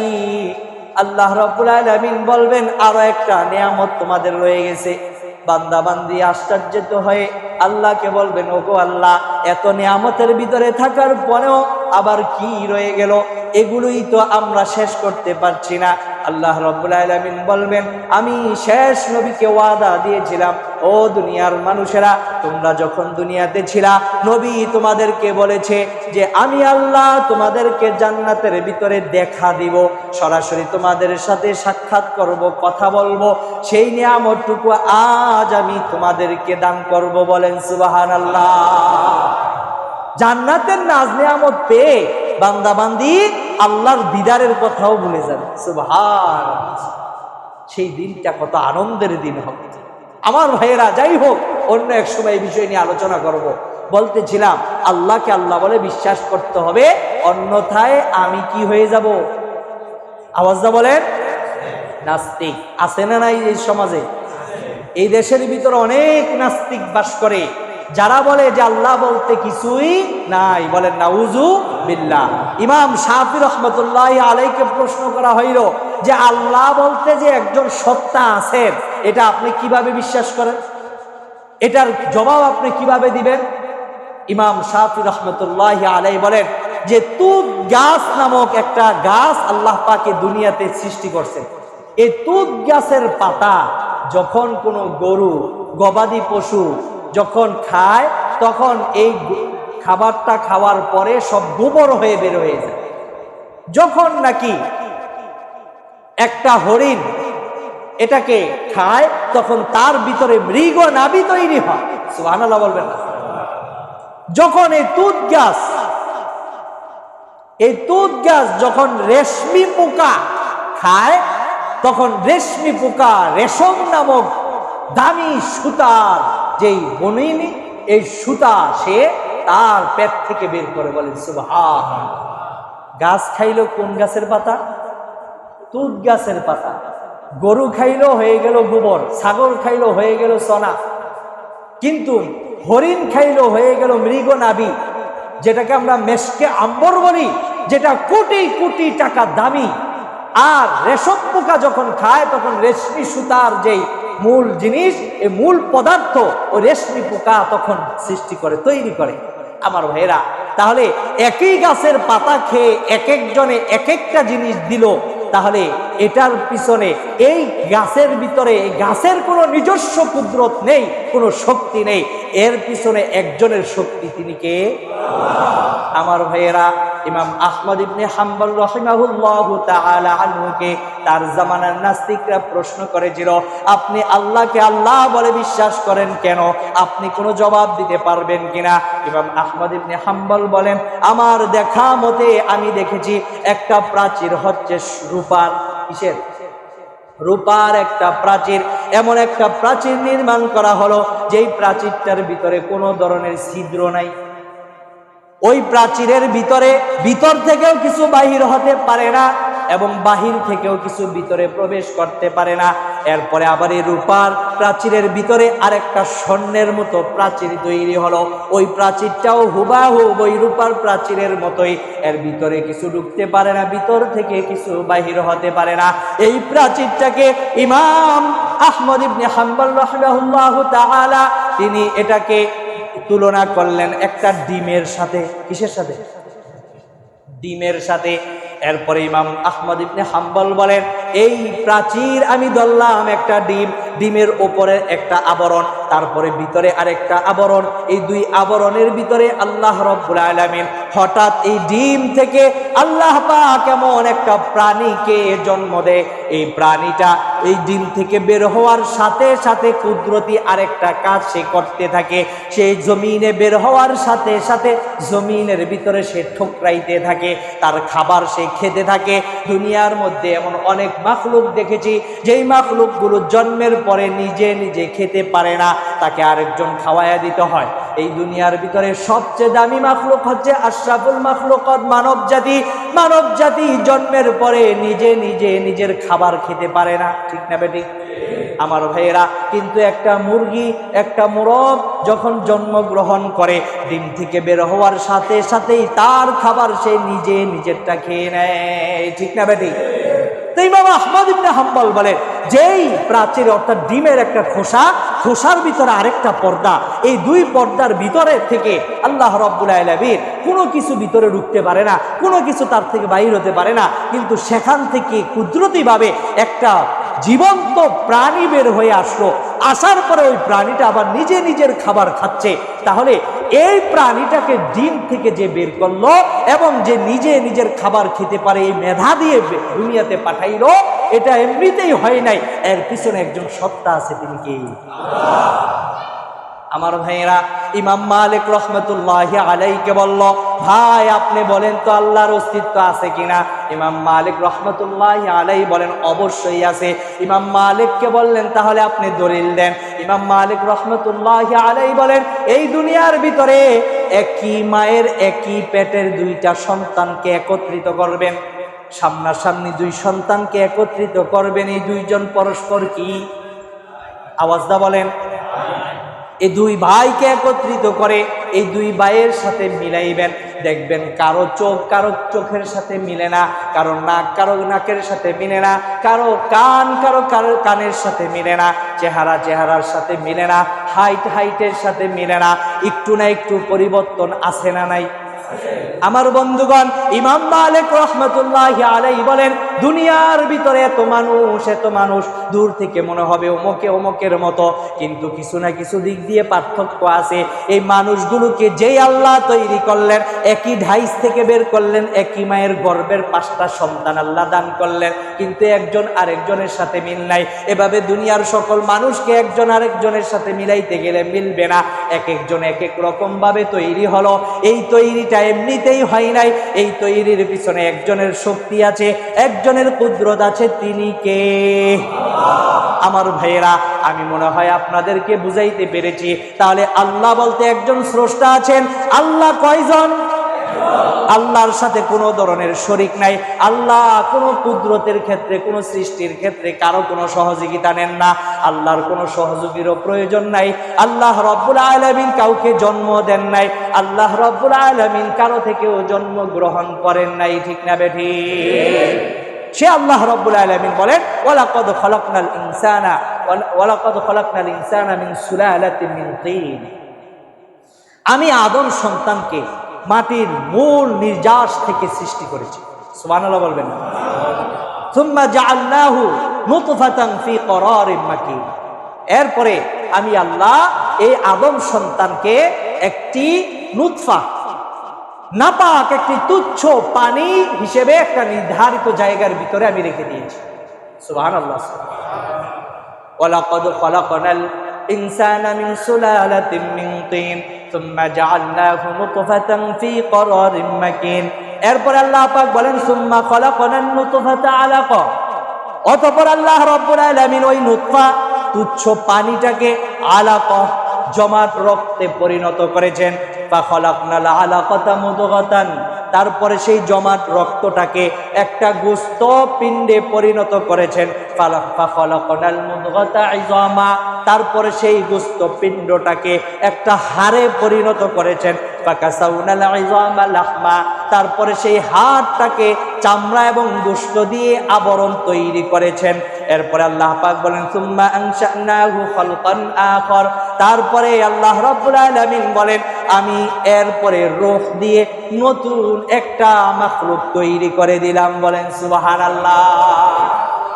আল্লাহ রাব্বুল আলামিন বলবেন, আরো একটা নিয়ামত তোমাদের রয়ে গেছে। বান্দা বান্দি আশ্চর্যিত হয়ে আল্লাহকে বলবেন, ওগো আল্লাহ, এত নিয়ামতের ভিতরে থাকার পরেও আবার কি রয়ে গেল? এগুলোই তো আমরা শেষ করতে পারছি না। আল্লাহ রাব্বুল আলামিন বলবেন, আমি শেষ নবীকে ওয়াদা দিয়েছিলাম, ও দুনিয়ার মানুষেরা, তোমরা যখন দুনিয়াতে ছিলা, নবী তোমাদেরকে বলেছে যে আমি আল্লাহ তোমাদেরকে জান্নাতের ভিতরে দেখা দিব, সরাসরি তোমাদের সাথে সাক্ষাৎ করব, কথা বলবো। সেই নিয়ামতটুকু আজ আমি তোমাদেরকে দান করব। বলেন সুবহানাল্লাহ। জান্নাতের নাজ নিয়ামত পেয়ে বান্দা বান্দি আল্লাহর দিদারের কথাও ভুলে যাবে। সুবহানাল্লাহ। সেই দিনটা কত আনন্দের দিন হবে। আমার ভাইয়েরা, যাই হোক, অন্য এক সময় এই বিষয় নিয়ে আলোচনা করব। বলতেছিলাম আল্লাহকে আল্লাহ বলে বিশ্বাস করতে হবে, অন্যথায় আমি কি হয়ে যাব? আওয়াজটা বলেন। নাস্তিক আছে না নাই এই সমাজে? এই দেশের ভিতরে অনেক নাস্তিক বাস করে, যারা বলে যে আল্লাহ বলতে কিছুই নাই। বলেন নাউজু বিল্লাহ। ইমাম শাফি রহমতুল্লাহ আলাইকে প্রশ্ন করা হইল যে আল্লাহ বলতে যে একজন সত্তা আছেন, এটা আপনি কিভাবে বিশ্বাস করেন? এটার জবাব আপনি কিভাবে দিবেন? ইমাম শাফি রহমতুল্লাহ আলাই বলেন যে তুত গাছ নামক একটা গাছ আল্লাহ পাকে দুনিয়াতে সৃষ্টি করছেন। এই তুত গাছের পাতা যখন কোনো গরু গবাদি পশু যখন খায়, তখন এই খাবারটা খাওয়ার পরে সব গোবর হয়ে বের হয়ে যায়। যখন নাকি একটা হরিণ এটাকে খায়, তখন তার ভিতরে মৃগ নাভি তৈরি হয়। সুবহানাল্লাহ বলবেন না? যখন এই তুত গাছ যখন রেশমি পোকা খায়, তখন রেশমি পোকা রেশম নামক দামি সুতার যেই বনিনি, এই সুতা সে তার পেট থেকে বের করে। বলেন সুবহানাল্লাহ। গাছ খাইলো কোন গাছের পাতা? তুত গাছের পাতা। গরু খাইলো হয়ে গেল গোবর, ছাগল খাইলো হয়ে গেল সনা, কিন্তু হরিণ খাইলো হয়ে গেল মৃগ নাভি, যেটাকে আমরা মেশকে আম্বর বলি, যেটা কোটি কোটি টাকা দামি। আর রেশম পোকা যখন খায়, তখন রেশমি সুতার যেই মূল জিনিস, এই মূল পদার্থ ও রেশমি পোকা তখন সৃষ্টি করে, তৈরি করে। আমার ভাইয়েরা, তাহলে একই গাছের পাতা খেয়ে এক একজনে এক একটা জিনিস দিল, তাহলে এটার পিছনে এই গাছের ভিতরে গাছের কোনো নিজস্ব কুদরত নেই, কোনো শক্তি নেই। এর পিছনে একজনের শক্তি, তিনি কে? আমার ভাইয়েরা, ইমাম আহমদ ইবনে হাম্বল রাহিমাহুল্লাহু তাআলা আনহুকে তার জামানার নাস্তিকরা প্রশ্ন করেছিল, আপনি আল্লাহকে আল্লাহ বলে বিশ্বাস করেন কেন? আপনি কোনো জবাব দিতে পারবেন কিনা? ইমাম আহমদ ইবনে হাম্বল বলেন, আমার দেখা মতে আমি দেখেছি একটা প্রাচীর হচ্ছে রূপার। কিসের? রূপার একটা প্রাচীর। এমন একটা প্রাচীর নির্মাণ করা হলো যেই প্রাচীরটার ভিতরে কোনো ধরনের ছিদ্র নাই। ওই প্রাচীরের ভিতর থেকেও কিছু বাহির হতে পারে না, এবং বাহির থেকেও কিছু ভিতরে প্রবেশ করতে পারে না। এরপরে আবার এই রূপার প্রাচীরের ভিতরে আরেকটা স্বর্ণের মতো প্রাচীর তৈরি হলো। ওই প্রাচীরটাও হুবাহুব ওই রূপার প্রাচীরের মতোই, এর ভিতরে কিছু ঢুকতে পারে না, ভিতর থেকে কিছু বাহির হতে পারে না। এই প্রাচীরটাকে ইমাম আহমদ ইবনে হাম্বল রাহিমাহুল্লাহু তাআলা তিনি এটাকে তুলনা করলেন একটা ডিমের সাথে। কিসের সাথে? ডিমের সাথে। এরপরে ইমাম আহমদ ইবনে হাম্বল বলেন, এই প্রাচীর আমি ধরলাম একটা ডিম, ডিমের ওপরে একটা আবরণ, তারপরে ভিতরে আরেকটা আবরণ। এই দুই আবরণের ভিতরে আল্লাহ রাব্বুল আলামিন হঠাৎ এই ডিম থেকে আল্লাহ পাক এমন একটা প্রাণীকে জন্ম দেয়। এই প্রাণীটা এই ডিম থেকে বের হওয়ার সাথে সাথে কুদরতি আরেকটা কাজ সে করতে থাকে। সেই জমিনে বের হওয়ার সাথে সাথে জমিনের ভিতরে সে ঠোকরাইতে থাকে, তার খাবার সে খেতে থাকে। দুনিয়ার মধ্যে এমন অনেক মাখলুক দেখেছি যেই মাখলুকগুলো জন্মের পরে নিজে নিজে খেতে পারে না, তাকে আরেকজন খাওয়াইয়া দিতে হয়। এই দুনিয়ার ভিতরে সবচেয়ে দামি মাখলুক হচ্ছে আশরাফুল মাখলুকাত, মানব জাতি। মানব জাতি জন্মের পরে নিজে নিজে নিজের খাবার খেতে পারে না, ঠিক না বেটি? আমার ভাইয়েরা, কিন্তু একটা মুরগি, একটা মোরগ যখন জন্মগ্রহণ করে, ডিম থেকে বের হওয়ার সাথে সাথেই তার খাবার সে নিজে নিজেরটা খেয়ে নেয়, ঠিক না বেটি? তো ইমাম আহমদ ইবনে হাম্বল বলেন, যেই প্রাচীর অর্থাৎ ডিমের একটা খোসার ভিতরে আরেকটা পর্দা, এই দুই পর্দার ভিতরে থেকে আল্লাহ রাব্বুল আলামিন কোনো কিছু ভিতরে ঢুকতে পারে না, কোনো কিছু তার থেকে বাইর হতে পারে না, কিন্তু সেখান থেকে কুদরতিভাবে একটা জীবন্ত প্রাণী বের হয়ে আসলো। আসার পরে ওই প্রাণীটা আবার নিজে নিজের খাবার খাচ্ছে। তাহলে এই প্রাণীটাকে ডিম থেকে যে বের করলো এবং যে নিজে নিজের খাবার খেতে পারে, এই মেধা দিয়ে দুনিয়াতে পাঠাইলো, এটা এমনিতেই হয় নাই, এর পিছনে একজন সত্তা আছে, তিনি কে? আমার ভাইয়েরা, ইমাম মালিক রহমতুল্লাহি আলাইহিকে বলল, ভাই আপনি বলেন তো আল্লাহর অস্তিত্ব আছে কিনা? ইমাম মালিক রহমতুল্লাহি আলাইহি বলেন অবশ্যই আছে। ইমাম মালিককে বললেন তাহলে আপনি দলিল দেন। ইমাম মালিক রহমতুল্লাহি আলাইহি বলেন, এই দুনিয়ার ভিতরে একই মায়ের একই পেটের দুইটা সন্তানকে একত্রিত করবেন, সামনাসামনি দুই সন্তানকে একত্রিত করবেন, এই দুইজন পরস্পর কি? আওয়াজটা বলেন। এই দুই ভাইকে একত্রিত করে এই দুই ভাইয়ের সাথে মিলাইবেন, দেখবেন কারো চোখ কারো চোখের সাথে মিলে না, কারো নাক কারো নাকের সাথে মিলে না, কারো কান কারো কানের সাথে মিলে না, চেহারা চেহারার সাথে মিলে না, হাইটের সাথে মিলে না, একটু না একটু পরিবর্তন আছে না নাই? আমার বন্ধুগণ, ইমাম মালিক রাহমাতুল্লাহি আলাইহি বলেন, দুনিয়ার ভিতরে এত মানুষ, দূর থেকে মনে হবে অমুকের মতো, কিন্তু কিছু না কিছু দিক দিয়ে পার্থক্য আছে। এই মানুষগুলোকে যেই আল্লাহ তৈরি করলেন, একই ঢাইস থেকে বের করলেন, একই মায়ের গর্ভের 5টা সন্তান আল্লাহ দান করলেন, কিন্তু একজন আরেকজনের সাথে মিল নাই। এভাবে দুনিয়ার সকল মানুষকে একজন আরেকজনের সাথে মিলাইতে গেলে মিলবে না, এক একজন এক এক রকম ভাবে তৈরি হলো। এই তৈরিটা এমনিতেই হয় নাই, এই তৈরির পিছনে একজনের শক্তি আছে, একজনের কুদরত আছে, তিনি কে? আমার ভাইয়েরা, আমি মনে হয় আপনাদেরকে বুঝাইতে পেরেছি। তাহলে আল্লাহ বলতে একজন স্রষ্টা আছেন। আল্লাহ কয়জন? আল্লাহর সাথে কোনো ধরনের শরীক নাই। আল্লাহ কোনো কুদরতের ক্ষেত্রে, কোনো সৃষ্টির ক্ষেত্রে কারো কোনো সহযোগিতা নেন না। আল্লাহর কোনো সহযোগীরও প্রয়োজন নাই। আল্লাহ রব্বুল আলামিন কাউকে জন্ম দেন নাই। আল্লাহ রব্বুল আলামিন কারো থেকেও জন্ম গ্রহণ করেন নাই। ঠিক না বেঠিক? সে আল্লাহ রব্বুল আলামিন বলেন, ওয়ালাকাদ খলাকনাল ইনসানা মিন সুলালাতিন মিন তিন। আমি আদম সন্তানকে মাটির মূল নির্যাস থেকে সৃষ্টি করেছি। সুবহানাল্লাহ বলবেন। সুম্মা জাআলনাহু নুতফাতান ফি করারিন মাকিন। এরপরে আমি আল্লাহ এই আদম সন্তানকে একটি নুতফা, নাপাক একটি তুচ্ছ পানি হিসেবে একটা নির্ধারিত জায়গার ভিতরে আমি রেখে দিয়েছি। সুবহানাল্লাহ। ওয়ালাকাদ খলাকনাল ইনসানা মিন সুলালাতিন মিন তিন সুম্মা জাআলনাহু নুতফাতান ফি করারিন মাকিন। এরপর আল্লাহ পাক বলেন, সুম্মা খলাকনান নুতফাতা আলাকা। অতঃপর আল্লাহ রাব্বুল আলামিন ওই নুতফা তুচ্ছ পানিটাকে আলাকা জমাট রক্তে পরিণত করেছেন। ফাখলাকনাল আলাকাতা মুদগাতান। তারপরে সেই জমাট রক্তটাকে একটা গোস্ত পিণ্ডে পরিণত করেছেন। ফাখলাকনাল মুদগাতা ইযামা। তারপরে সেই গোস্ত পিণ্ডটাকে একটা হাড়ে পরিণত করেছেন। ফাকাসাউনাল ইযামা লাহমা। তারপরে সেই হাড়টাকে চামড়া এবং গোস্ত দিয়ে আবরণ তৈরি করেছেন। এরপরে আল্লাহ পাক বলেন, সুম্মা আনশানাহু খালকান আখর। তারপরে আল্লাহ রাব্বুল আলামিন বলেন, আমি এরপরে রূহ দিয়ে নতুন একটা মাখলুক তৈরি করে দিলাম। বলেন সুবহানাল্লাহ।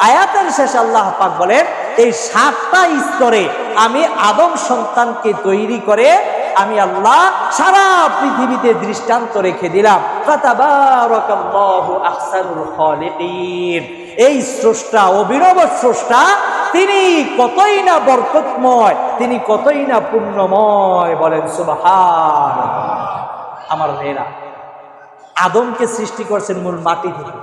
আয়াতের শেষে আল্লাহ পাক বলেন, এই 7টা স্তরে আমি আদম সন্তানকে তৈরি করে আমি আল্লাহ সারা পৃথিবীতে দৃষ্টান্ত রেখে দিলাম। ফাতাবারাকাল্লাহু আহসানুল খালিকিন। এই স্রষ্টা, অবিনব স্রষ্টা, তিনি কতই না বরকতময়, তিনি কতই না পুণ্যময়। বলেন সুবহানাল্লাহ। আমার ভাইরা, আদমকে সৃষ্টি করছেন মূল মাটি থেকে।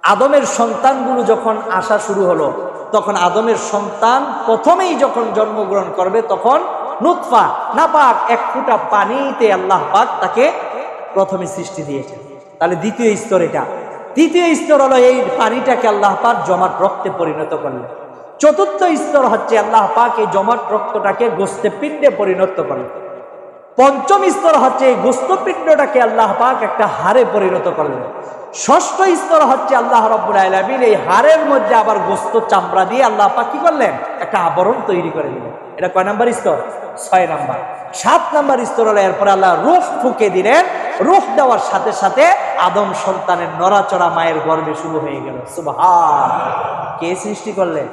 আদমের সন্তানগুলো যখন আসা শুরু হলো, তখন আদমের সন্তান প্রথমেই যখন জন্মগ্রহণ করবে, তখন নুতফা, নাপাক 1 ফোঁটা পানিতে আল্লাহ পাক তাকে প্রথমে সৃষ্টি দিয়েছেন। তাহলে দ্বিতীয় স্তর এটা। তৃতীয় স্তর হলো এই পানিটাকে আল্লাহ পাক জমাট রক্তে পরিণত করলেন। চতুর্থ স্তর হচ্ছে আল্লাহ পাক এই জমাট রক্তটাকে গোস্তে পিণ্ডে পরিণত করলেন। পঞ্চম স্তর হচ্ছে এই গোস্ত পিণ্ডটাকে আল্লাহ পাক একটা হাড়ে পরিণত করলেন। ষষ্ঠ স্তর হচ্ছে আল্লাহ রাব্বুল আলামিন এই হাড়ের মধ্যে আবার গোস্ত চামড়া দিয়ে আল্লাহ পাক কি করলেন? একটা আবরণ তৈরি করে দিলেন। এটা কয় নাম্বার স্তর? 6 নাম্বার। 7 নাম্বার স্তর হলো এরপরে আল্লাহ রূহ ফুঁকে দিলেন। রূহ দেওয়ার সাথে সাথে আদম সন্তানের নড়াচড়া মায়ের গর্ভে শুরু হয়ে গেল। সুবহানাল্লাহ। কে সৃষ্টি করলেন?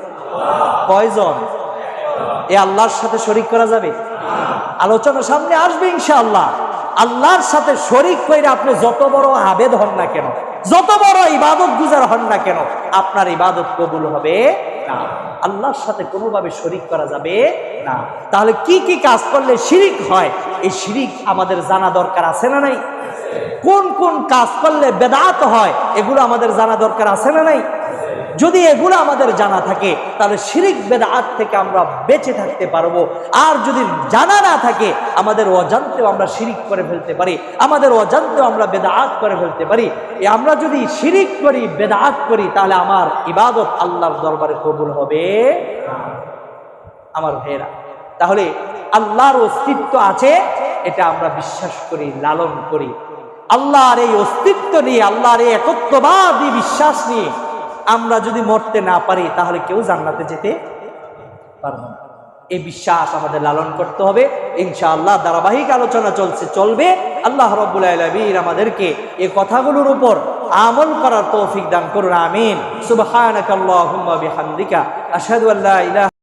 কয়জন? এ আল্লাহর সাথে শরীক করা যাবে? আলোচনা সামনে আসবে ইনশাআল্লাহ। আল্লাহর সাথে শরীক করে আপনি যত বড় আবেদ হন না কেন, যত বড় ইবাদত গুজার হন না কেন, আপনার ইবাদত কবুল হবে না। আল্লাহর সাথে কোনোভাবে শরিক করা যাবে না। তাহলে কি কি কাজ করলে শিরিক হয়, এই শিরিক আমাদের জানা দরকার আছে না নাই? কোন কোন কাজ করলে বেদাত হয়, এগুলো আমাদের জানা দরকার আছে না নাই? যদি এগুলো আমাদের জানা থাকে, তাহলে শিরিক বেদাত থেকে আমরা বেঁচে থাকতে পারবো। আর যদি জানা না থাকে, আমাদের অজান্তেও আমরা শিরিক করে ফেলতে পারি, আমাদের অজান্তেও আমরা বেদাত করে ফেলতে পারি। আমরা যদি শিরিক করি, বেদাত করি, তাহলে আমার ইবাদত আল্লাহর দরবারে কবুল হবে আমার ভাইয়েরা। তাহলে আল্লাহর অস্তিত্ব আছে, এটা আমরা বিশ্বাস করি, লালন করি। আল্লাহর এই অস্তিত্ব নিয়ে, আল্লাহর এই একত্ববাদী বিশ্বাস নিয়ে আমরা যদি মরতে না পারি, তাহলে কেউ জান্নাতে যেতে পারবে না। এই বিশ্বাস আমাদের লালন করতে হবে। ইনশাআল্লাহ ধারাবাহিক আলোচনা চলবে। আল্লাহ রাব্বুল আলামিন আমাদেরকে এই কথাগুলোর উপর আমল করার তৌফিক দান করুন। আমিন। সুবহানাকাল্লাহুম্মা বিহামদিকা আশহাদু আল্লা ইলাহা